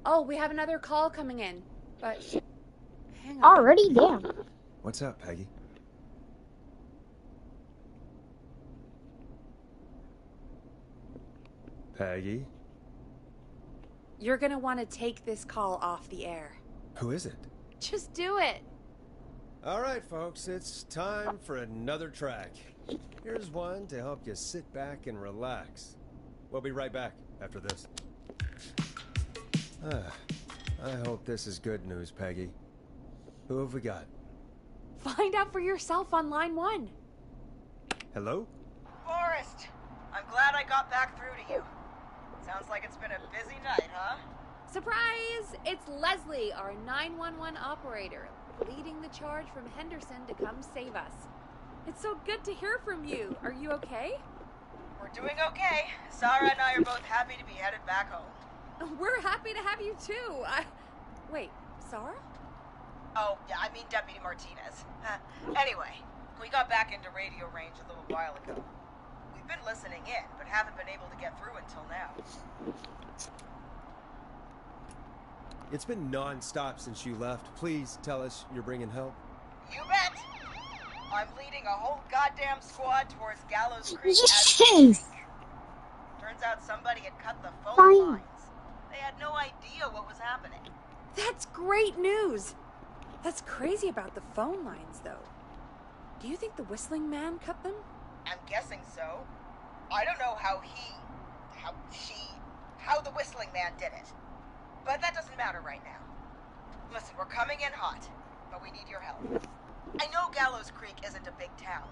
Oh, we have another call coming in, but hang on. Already? Damn. What's up, Peggy? Peggy? You're gonna want to take this call off the air. Who is it? Just do it. All right, folks, it's time for another track. Here's one to help you sit back and relax. We'll be right back after this. I hope this is good news, Peggy. Who have we got? Find out for yourself on line 1. Hello? Forrest, I'm glad I got back through to you. Sounds like it's been a busy night, huh? Surprise! It's Leslie, our 911 operator, leading the charge from Henderson to come save us. It's so good to hear from you. Are you okay? We're doing okay. Sarah and I are both happy to be headed back home. We're happy to have you too. Wait, Sarah? Oh, yeah, I mean Deputy Martinez. Anyway, we got back into radio range a little while ago. We've been listening in, but haven't been able to get through until now. It's been non-stop since you left. Please tell us you're bringing help. You bet! I'm leading a whole goddamn squad towards Gallows Creek as Yes! we speak. Turns out somebody had cut the phone Fine. lines. They had no idea what was happening. That's great news. That's crazy about the phone lines, though. Do you think the Whistling Man cut them? I'm guessing so. I don't know how the Whistling Man did it. But that doesn't matter right now. Listen, we're coming in hot, but we need your help. I know Gallows Creek isn't a big town,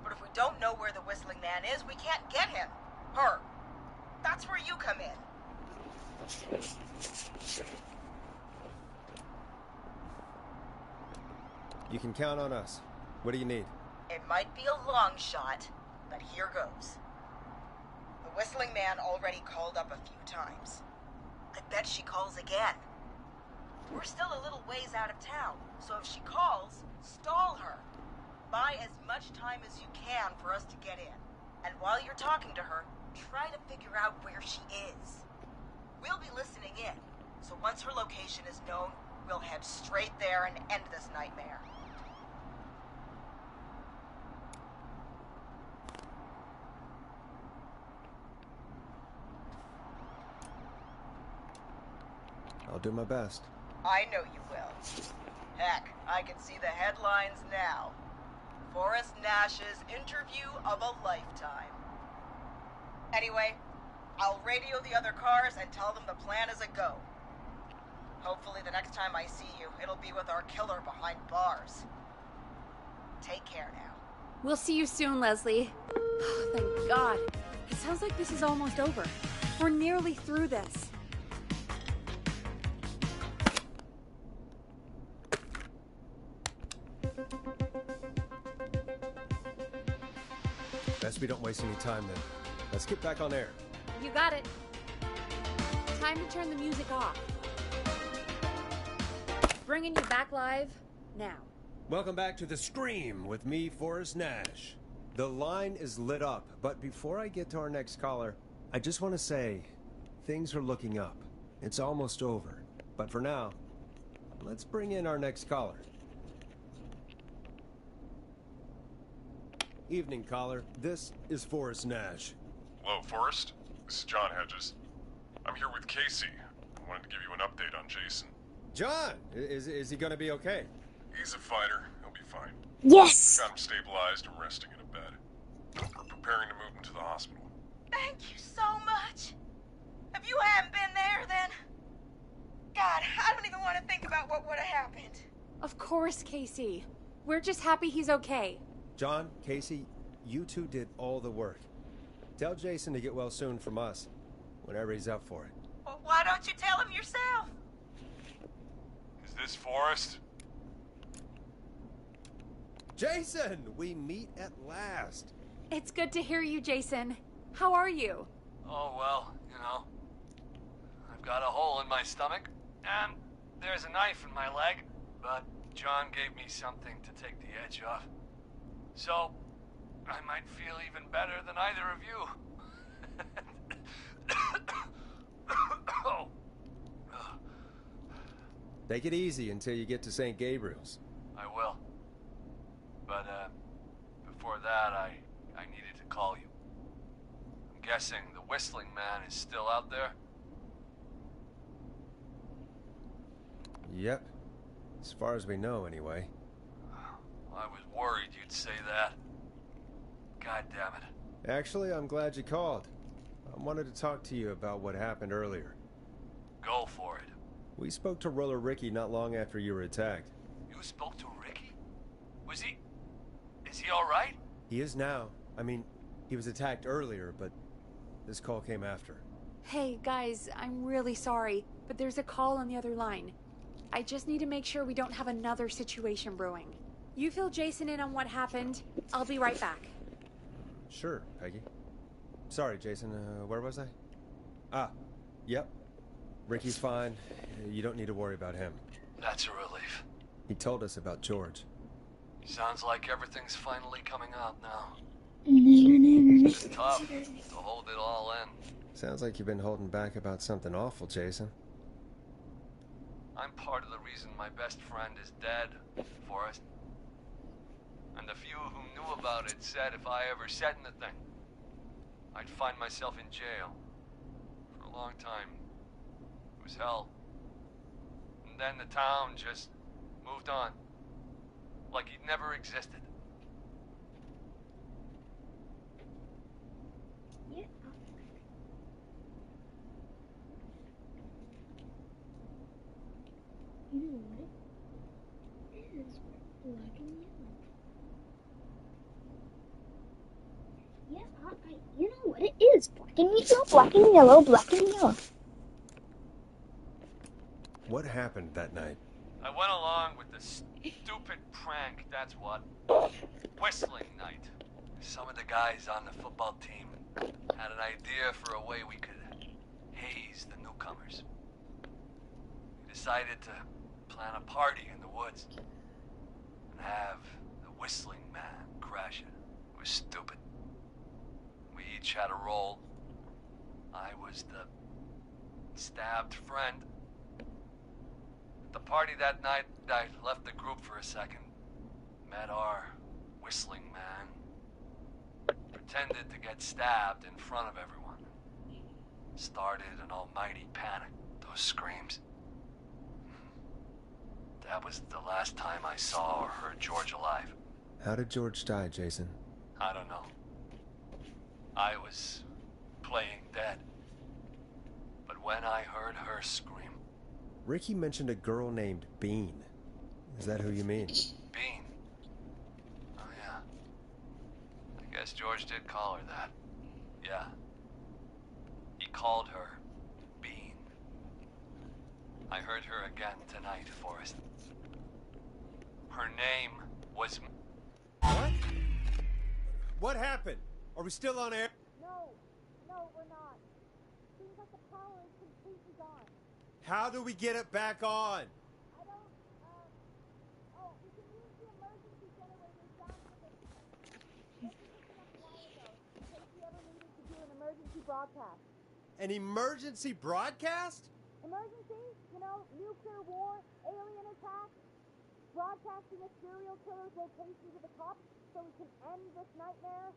but if we don't know where the Whistling Man is, we can't get him. Her. That's where you come in. You can count on us. What do you need? It might be a long shot, but here goes. The Whistling Man already called up a few times. I bet she calls again. We're still a little ways out of town, so if she calls, stall her. Buy as much time as you can for us to get in. And while you're talking to her, try to figure out where she is. We'll be listening in, so once her location is known, we'll head straight there and end this nightmare. I'll do my best. I know you will. Heck, I can see the headlines now. Forrest Nash's interview of a lifetime. Anyway, I'll radio the other cars and tell them the plan is a go. Hopefully the next time I see you, it'll be with our killer behind bars. Take care now. We'll see you soon, Leslie. Thank God. It sounds like this is almost over. We're nearly through this. Best we don't waste any time then. Let's get back on air. You got it. Time to turn the music off. Bringing you back live now. Welcome back to The Scream with me, Forrest Nash. The line is lit up, but before I get to our next caller, I just want to say, things are looking up. It's almost over. But for now, let's bring in our next caller. Evening, caller. This is Forrest Nash. Hello, Forrest. This is John Hedges. I'm here with Casey. I wanted to give you an update on Jason. John, is he gonna be okay? He's a fighter. He'll be fine. Yes! Got him stabilized and resting in a bed. We're preparing to move him to the hospital. Thank you so much. If you hadn't been there, then... God, I don't even want to think about what would have happened. Of course, Casey. We're just happy he's okay. John, Casey, you two did all the work. Tell Jason to get well soon from us, whenever he's up for it. Well, why don't you tell him yourself? Is this Forrest? Jason, we meet at last. It's good to hear you, Jason. How are you? Oh, well, you know. I've got a hole in my stomach, and there's a knife in my leg, but John gave me something to take the edge off. So, I might feel even better than either of you. Oh. Take it easy until you get to St. Gabriel's. I will. But, before that, I needed to call you. I'm guessing the Whistling Man is still out there? Yep. As far as we know, anyway. I was worried you'd say that. God damn it. Actually, I'm glad you called. I wanted to talk to you about what happened earlier. Go for it. We spoke to Roller Ricky not long after you were attacked. You spoke to Ricky? Was he... Is he alright? He is now. I mean, he was attacked earlier, but this call came after. Hey, guys, I'm really sorry, but there's a call on the other line. I just need to make sure we don't have another situation brewing. You fill Jason in on what happened. I'll be right back. Sure, Peggy. Sorry, Jason, where was I? Ah, yep. Ricky's fine. You don't need to worry about him. That's a relief. He told us about George. Sounds like everything's finally coming out now. It's been tough to hold it all in. Sounds like you've been holding back about something awful, Jason. I'm part of the reason my best friend is dead, Forrest. And the few who knew about it said if I ever said anything, I'd find myself in jail. For a long time. It was hell. And then the town just moved on. Like he'd never existed. Yeah. You know what? It is black and yellow. Yeah, you know what? It is black and yellow, black and yellow, black and yellow. What happened that night? I went along with the stupid prank, that's what. Whistling night. Some of the guys on the football team had an idea for a way we could haze the newcomers. We decided to plan a party in the woods and have the Whistling Man crash it. It was stupid. We each had a role. I was the stabbed friend. At the party that night, I left the group for a second. Met our Whistling Man. Pretended to get stabbed in front of everyone. Started an almighty panic. Those screams. That was the last time I saw or heard George alive. How did George die, Jason? I don't know. I was playing dead. But when I heard her scream... Ricky mentioned a girl named Bean. Is that who you mean? Bean? Oh, yeah. I guess George did call her that. Yeah. He called her Bean. I heard her again tonight, Forrest. Her name was... What? What happened? Are we still on air? No, we're not. Seems like the power is completely gone. How do we get it back on? I don't, we can use the emergency generators down for the... This was up a while ago, in case we ever needed to do an emergency broadcast. An emergency broadcast? Emergency? You know, nuclear war, alien attack, broadcasting a serial killer's location to the cops so we can end this nightmare.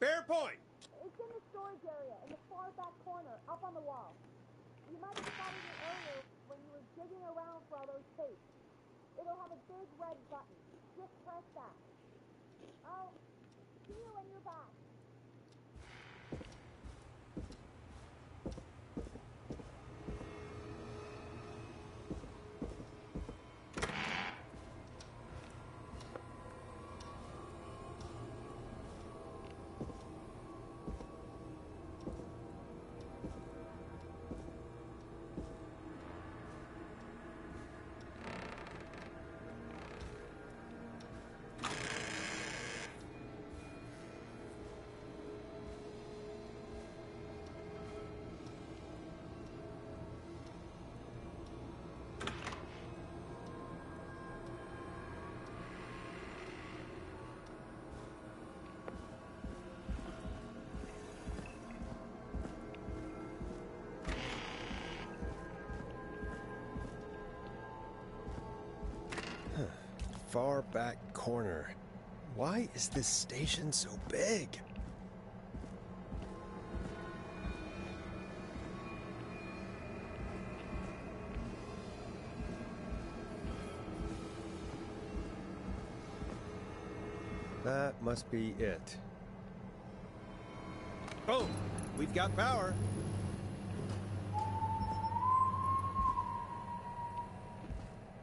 Fair point. It's in the storage area, in the far back corner, up on the wall. You might have spotted it earlier when you were digging around for all those tapes. It'll have a big red button. Just press that. I'll see you when you're back. Far back corner. Why is this station so big? That must be it. Oh, we've got power.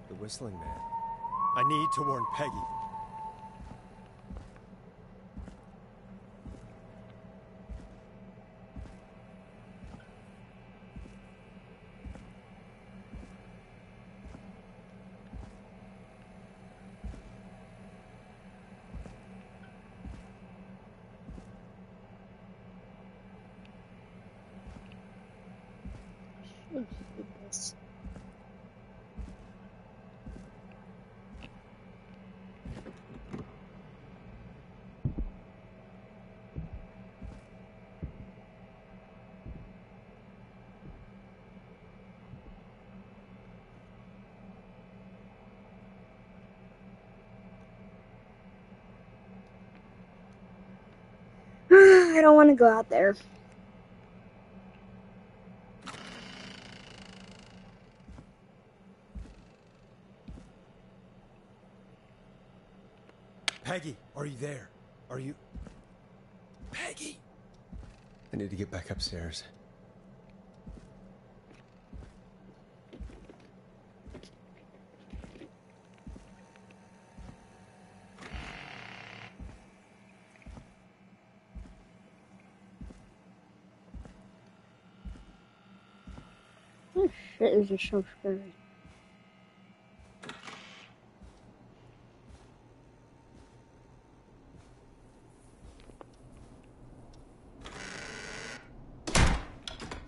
The whistling man. I need to warn Peggy. This. I don't want to go out there. Peggy, are you there? Are you... Peggy! I need to get back upstairs. Oh shit, it was just so scary.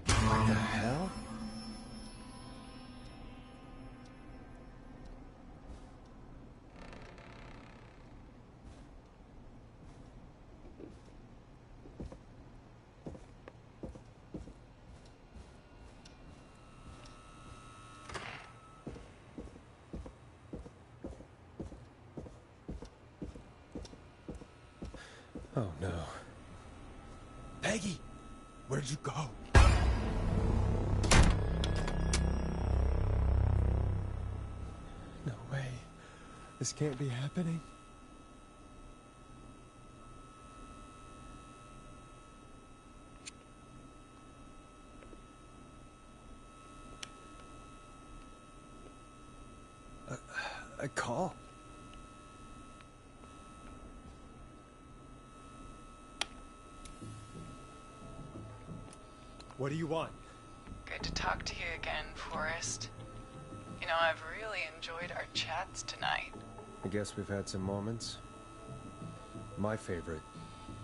What the hell? Oh no. Peggy! Where'd you go? No way. This can't be happening. A call? What do you want? Good to talk to you again, Forrest. You know, I've really enjoyed our chats tonight. I guess we've had some moments. My favorite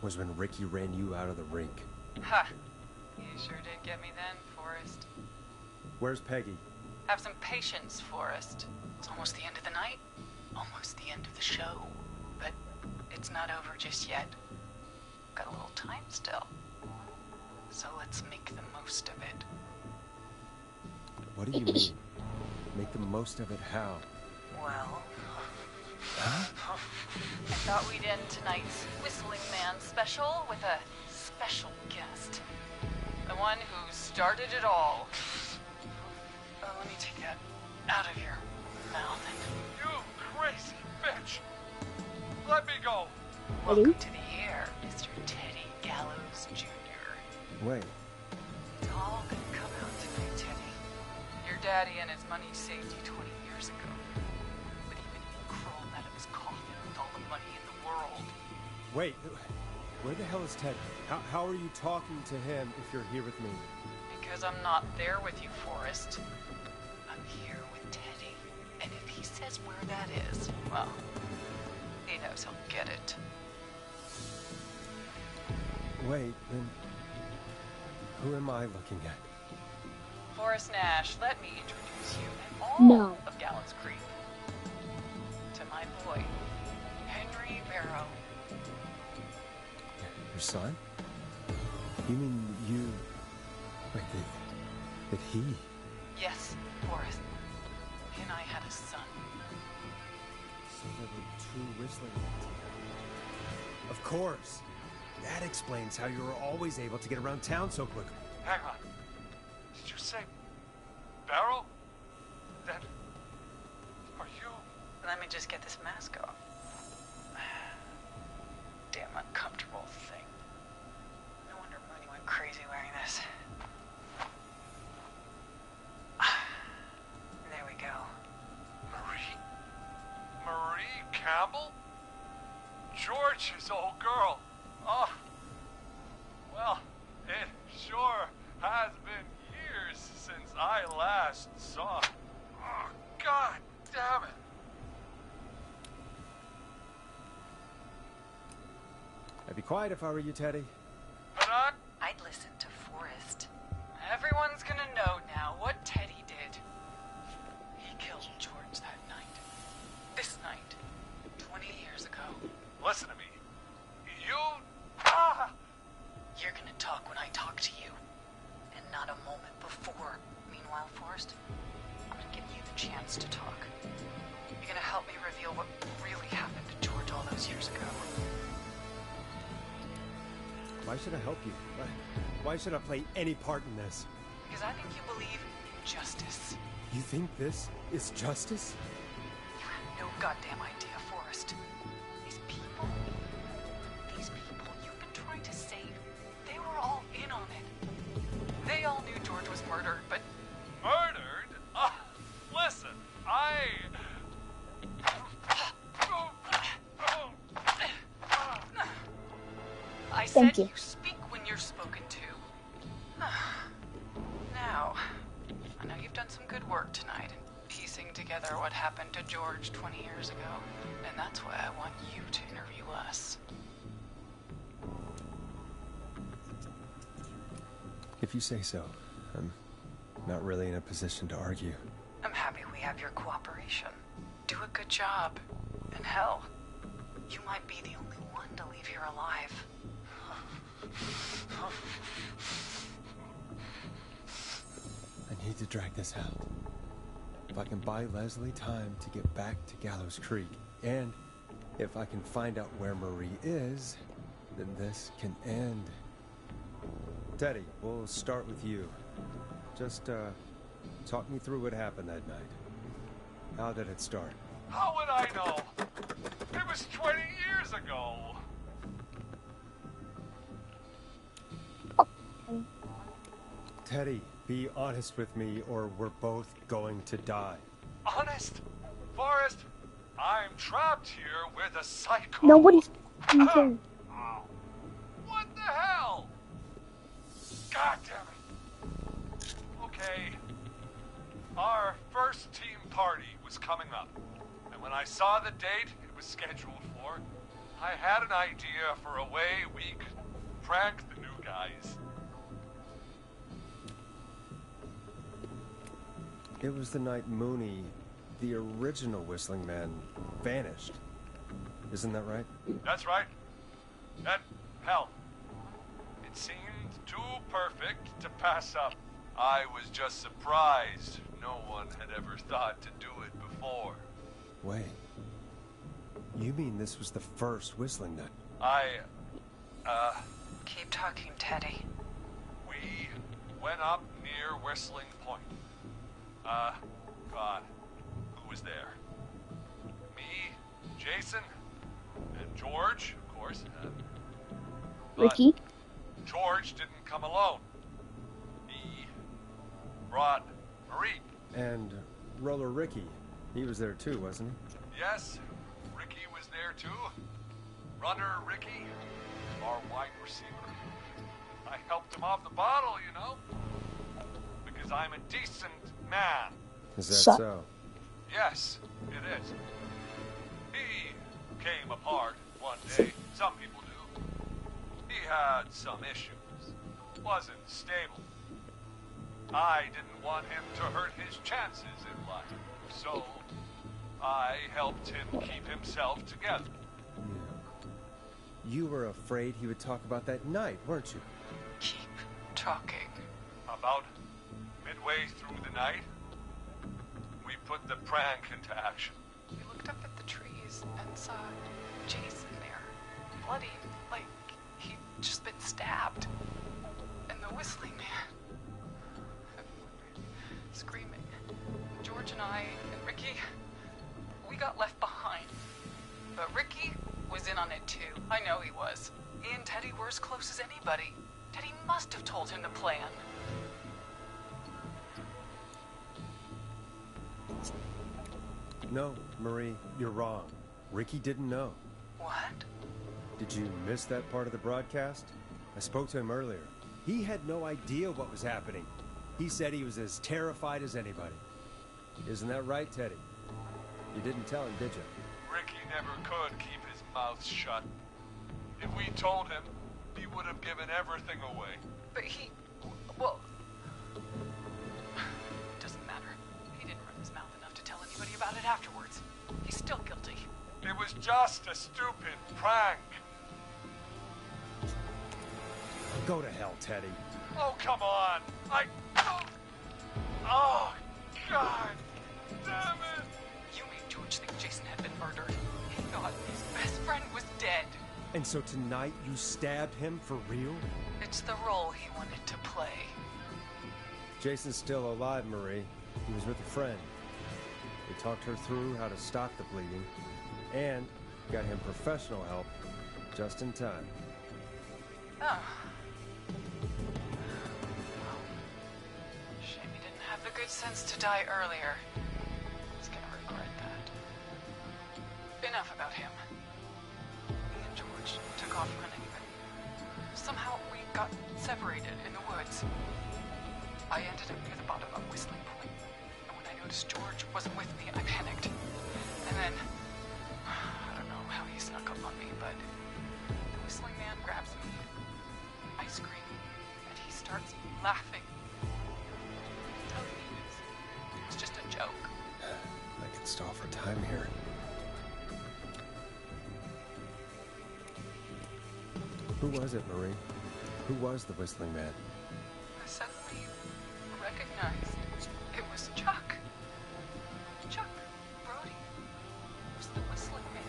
was when Ricky ran you out of the rink. Ha! You sure did get me then, Forrest. Where's Peggy? Have some patience, Forrest. It's almost the end of the night. Almost the end of the show. But it's not over just yet. Got a little time still. So let's make the most of it. What do you mean? Make the most of it how? Well, Huh? I thought we'd end tonight's Whistling Man special with a special guest. The one who started it all. Let me take that out of your mouth. You crazy bitch! Let me go! Welcome to the air, Mr. Teddy Gallows Jr. Wait, It's all gonna come out tonight, Teddy. Your daddy and his money saved you 20 years ago. But even he crawled out of his coffin with all the money in the world. wait. Where the hell is Teddy? How are you talking to him if you're here with me? Because I'm not there with you, Forrest. I'm here with Teddy. And if he says where that is, well, he knows he'll get it. Wait, then who am I looking at? Forrest Nash, let me introduce you and all No. of Gallows Creek to my boy, Henry Barrow. Your son? You mean you... Wait, that he... Yes, Forrest. He and I had a son. So there were two whistling men together. Of course. That explains how you were always able to get around town so quickly. Hang on. Did you say Barrow? Then are you? Let me just get this mask off. Damn uncomfortable thing. No wonder Mooney went crazy wearing this. There we go. Marie Campbell? George's old girl. Oh, well, it sure has been years since I last saw her. Oh, God damn it. I'd be quiet if I were you, Teddy. But I'd listen to Forrest. Everyone's gonna know now what Teddy did. He killed George that night. This night. 20 years ago. listen to me. You... You're gonna talk when I talk to you. And not a moment before. Meanwhile, Forrest, I'm gonna give you the chance to talk. You're gonna help me reveal what really happened to George all those years ago. Why should I help you? Why should I play any part in this? Because I think you believe in justice. You think this is justice? You have no goddamn idea, Forrest. These people you've been trying to save, they were all in on it. They all knew George was murdered, but... Murdered? Listen, I Thank said you. you speak when you're spoken to. Now, I know you've done some good work tonight in piecing together what happened to George 20 years ago, and that's why I want you to interview us. If you say so. I'm not really in a position to argue. I'm happy we have your cooperation. Do a good job. And hell, you might be the only one to leave here alive. I need to drag this out. If I can buy Leslie time to get back to Gallows Creek, and if I can find out where Marie is, then this can end. Teddy, we'll start with you. Just, talk me through what happened that night. How did it start? how would I know? It was 20 years ago. Teddy, be honest with me or we're both going to die. Honest? Forrest, I'm trapped here with a psycho. Nobody's fucking What the hell? God damn it. Okay. Our first team party was coming up. And when I saw the date it was scheduled for, I had an idea for a way we could prank the new guys. It was the night Mooney, the original Whistling Man, vanished. Isn't that right? That's right. And, hell, it seemed too perfect to pass up. I was just surprised no one had ever thought to do it before. Wait. You mean this was the first whistling nut? Keep talking, Teddy. We went up near Whistling Point. God, who was there? Me, Jason, and George, of course. But Ricky? George didn't come alone. He brought Marie. And Roller Ricky. He was there too, wasn't he? Yes, Ricky was there too. Runner Ricky, our wide receiver. I helped him off the bottle, you know. Because I'm a decent man. Is that So- so? Yes, it is. He came apart one day. Some people do. He had some issues. Wasn't stable. I didn't want him to hurt his chances in life. So, I helped him keep himself together. Yeah. You were afraid he would talk about that night, weren't you? Keep talking. About midway through the night, we put the prank into action. We looked up at the trees and saw Jason there, bloody, like he'd just been stabbed. And the whistling man, screaming. George and I and Ricky, we got left behind. But Ricky was in on it too. I know he was. He and Teddy were as close as anybody. Teddy must have told him the plan. No, Marie, you're wrong. Ricky didn't know. What? Did you miss that part of the broadcast? I spoke to him earlier. He had no idea what was happening. He said he was as terrified as anybody. Isn't that right, Teddy? You didn't tell him, did you? Ricky never could keep his mouth shut. If we told him, he would have given everything away. But he... well... doesn't matter. He didn't run his mouth enough to tell anybody about it afterwards. He's still guilty. It was just a stupid prank. Go to hell, Teddy. Oh, come on. Oh, God. Damn it. You made George think Jason had been murdered. He thought his best friend was dead. And so tonight you stabbed him for real? It's the role he wanted to play. Jason's still alive, Marie. He was with a friend. We talked her through how to stop the bleeding and got him professional help just in time. Oh. Well, shame he didn't have the good sense to die earlier. He's gonna regret that. Enough about him. Me and George took off running, but somehow we got separated in the woods. I ended up near the bottom of Whistling Point, and when I noticed George wasn't with me, I panicked. And then, I don't know how he snuck up on me, but the whistling man grabs me. I scream, and he starts laughing. Tell me it was just a joke. I can stall for time here. Who was it, Marie? Who was the whistling man? I suddenly recognized it was Chuck. Chuck Brody was the whistling man,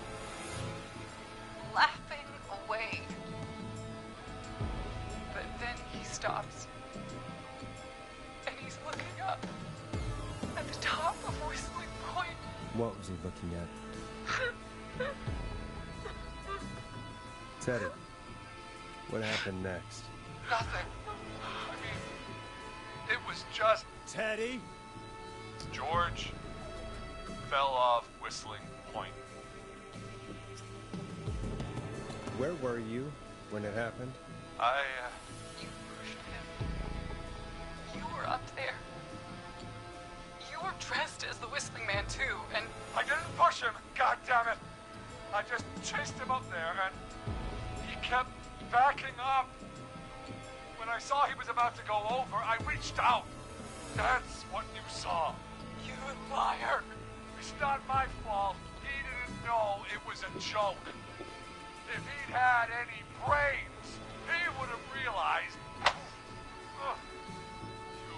laughing away. But then he stops, and he's looking up at the top of Whistling Point. What was he looking at? Teddy, what happened next? Nothing. I mean, it was just Teddy? George fell off Whistling Point. Where were you when it happened? You pushed him. You were up there. You were dressed as the Whistling Man too, and I didn't push him, God damn it! I just chased him up there, and he kept backing up. When I saw he was about to go over, I reached out. That's what you saw. you liar. It's not my fault. He didn't know it was a joke. If he'd had any brains, he would have realized. Ugh. You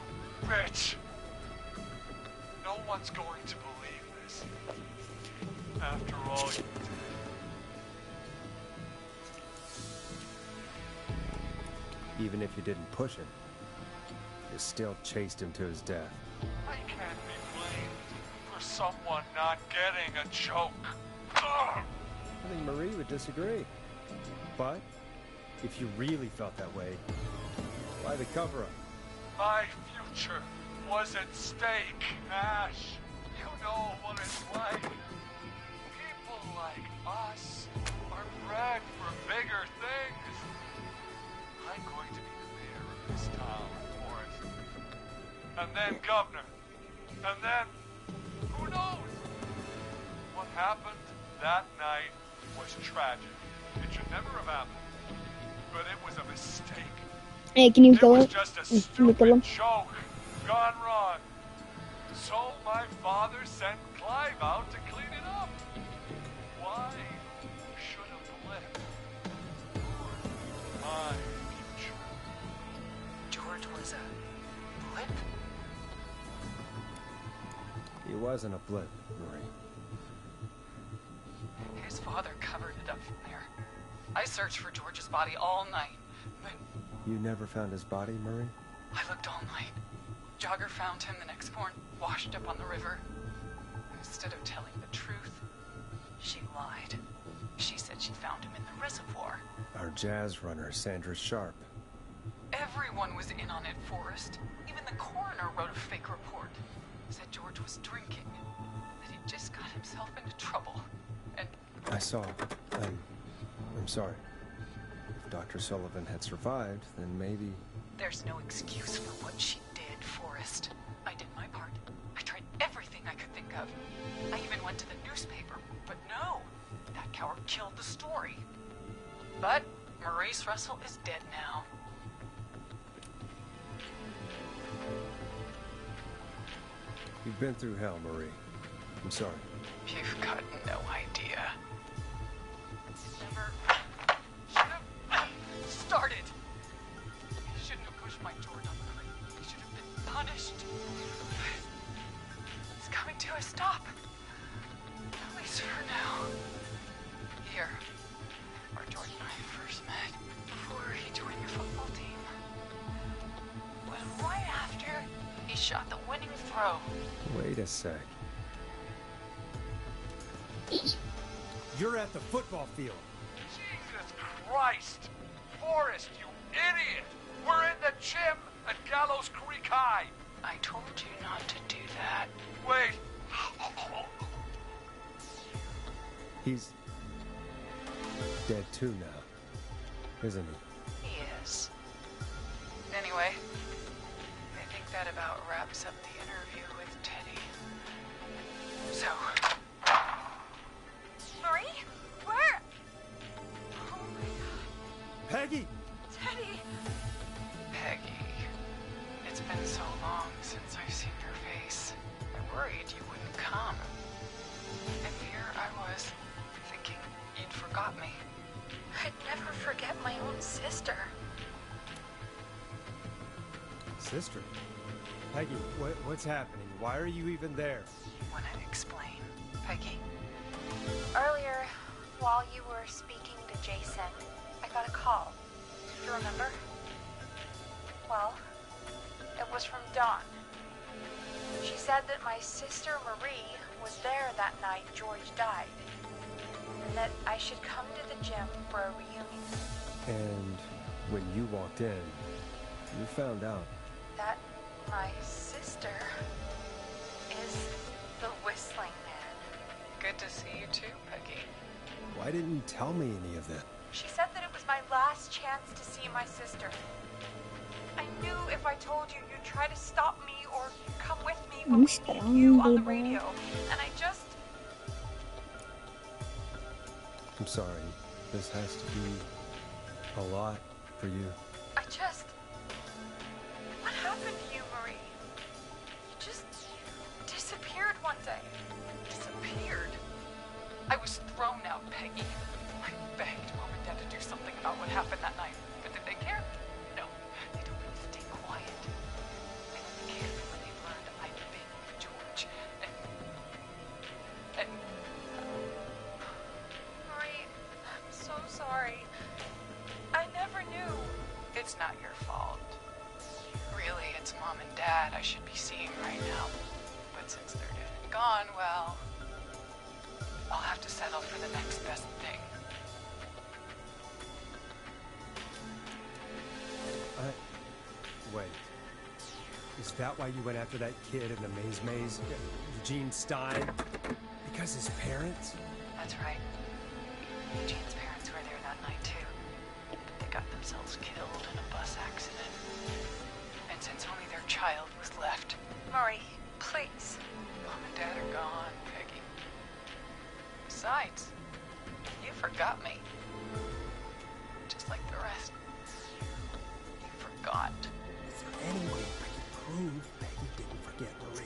bitch! No one's going to believe this. After all you did. Even if you didn't push him, you still chased him to his death. I can't be blamed for someone not getting a joke. Ugh. I think Marie would disagree. But if you really felt that way, why the cover-up? My future was at stake, Ash. You know what it's like. People like us are bred for bigger things. I'm going to be the mayor of this town, Forrest. And then governor. And then, who knows? What happened that night was tragic. It should never have happened. But it was a mistake. Hey, can you It kill was him? just a Can you kill him? stupid joke gone wrong. So my father sent Clive out to clean it up. Why should a blip ruin my future? George was a blip? He wasn't a blip, Marie. His father covered it up from there. I searched for George's body all night, but You never found his body, Marie? I looked all night. Jogger found him the next morning, washed up on the river. Instead of telling the truth, she lied. She said she found him in the reservoir. Our jazz runner, Sandra Sharp. Everyone was in on it, Forrest. Even the coroner wrote a fake report. Said George was drinking, that he just got himself into trouble. And I saw. I'm sorry. If Dr. Sullivan had survived, then maybe... there's no excuse for what she did, Forrest. I did my part. I tried everything I could think of. I even went to the newspaper, but no. That coward killed the story. But Maurice Russell is dead now. You've been through hell, Marie. I'm sorry. You've got no idea. Never started. He shouldn't have pushed my George on the creek. He should have been punished. It's coming to a stop. At least for now. Here, where George and I first met, before he joined the football team. Was right after he shot the winning throw. Wait a sec. You're at the football field. Jesus Christ! Forrest, you idiot! We're in the gym at Gallows Creek High! I told you not to do that. Wait! He's... dead too now, isn't he? He is. Anyway, I think that about wraps up the interview with Teddy. So... Marie? Where? Oh my Peggy! God. Teddy! Peggy, it's been so long since I've seen your face. I worried you wouldn't come. And here I was, thinking you'd forgot me. I'd never forget my own sister. Sister? Peggy, what's happening? Why are you even there? Want to explain, Peggy? Earlier, while you were speaking to Jason, I got a call. You remember? Well, it was from Dawn. She said that my sister Marie was there that night George died, and that I should come to the gym for a reunion. And when you walked in, you found out. That my sister is the Whistling Man. Good to see you too, Peggy. Why didn't you tell me any of that? She said that it was my last chance to see my sister. I knew if I told you, you'd try to stop me or come with me when we need you on the radio. And I just... I'm sorry. This has to be a lot for you. I just... What happened to you, Marie? You just disappeared one day. Disappeared? I was thrown out, Peggy. I begged Mom and Dad to do something about what happened that night. But did they care? No. They told me to stay quiet. They didn't care. dad I should be seeing right now. But since they're dead and gone, well, I'll have to settle for the next best thing. Wait. Is that why you went after that kid in the maze? Eugene Stein? Because his parents? That's right. Eugene's parents were there that night too. They got themselves killed in a bus accident. And since only their child was left... Marie, please. Mom and Dad are gone, Peggy. Besides, you forgot me. Just like the rest. You forgot. Is there any way I can prove Peggy didn't forget Marie?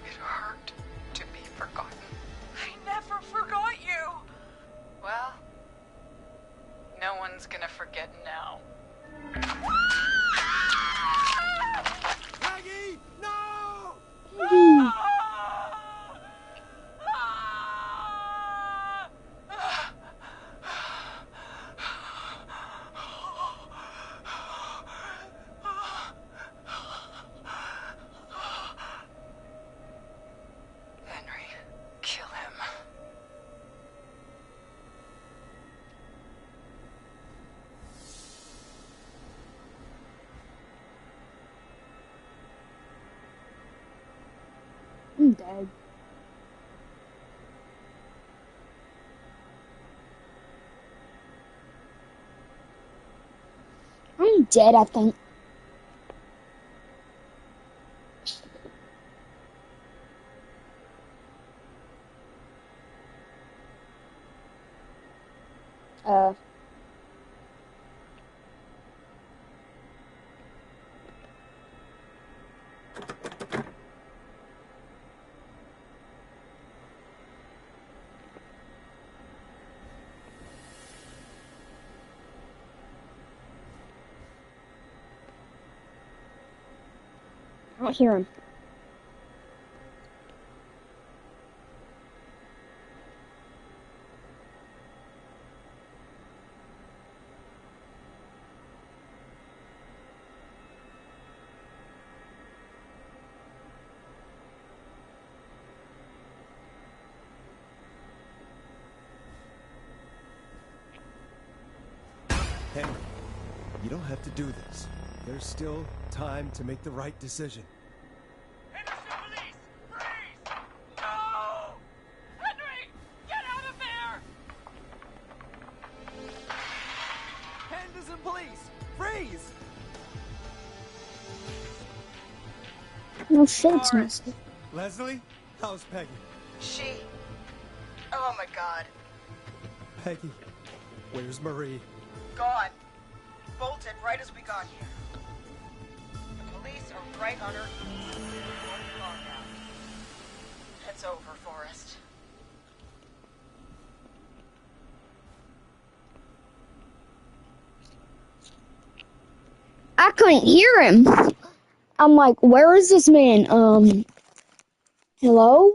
It hurt to be forgotten. I never forgot you. Well, no one's gonna forget now. Peggy! No! Peggy. Henry, kill him. I'm dead. I'm dead, I think. I don't hear him. Henry, you don't have to do this. There's still time to make the right decision. Henderson police! Freeze! No! Henry! Get out of there! Henderson police! Freeze! No shit, it's messy. Leslie, how's Peggy? She... Oh my god. Peggy, where's Marie? Gone. Bolted right as we got here. The police are right on her heels. We're gone now. It's over, Forrest. I couldn't hear him. I'm like, where is this man? Hello?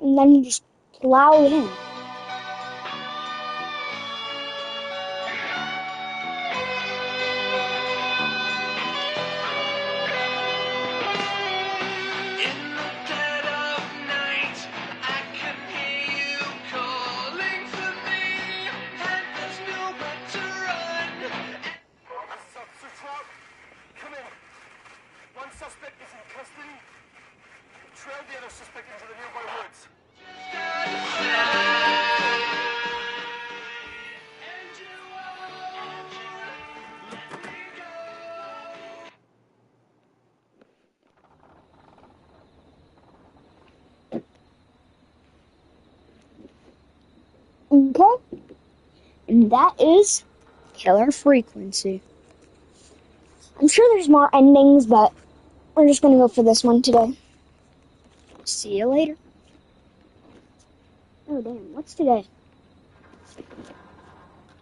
And then he just plowed in. In the dead of night, I can hear you calling for me, and there's nowhere to run. Officer Trout, come in. One suspect is in custody. Trail the other suspect into the nearby woods. Okay. And that is Killer Frequency. I'm sure there's more endings, but we're just gonna go for this one today. See you later. Oh damn, what's today?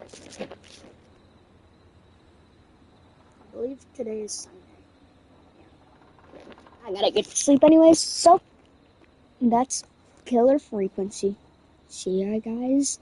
I believe today is Sunday. Yeah. I gotta get to sleep anyways, so that's Killer Frequency. See ya, guys.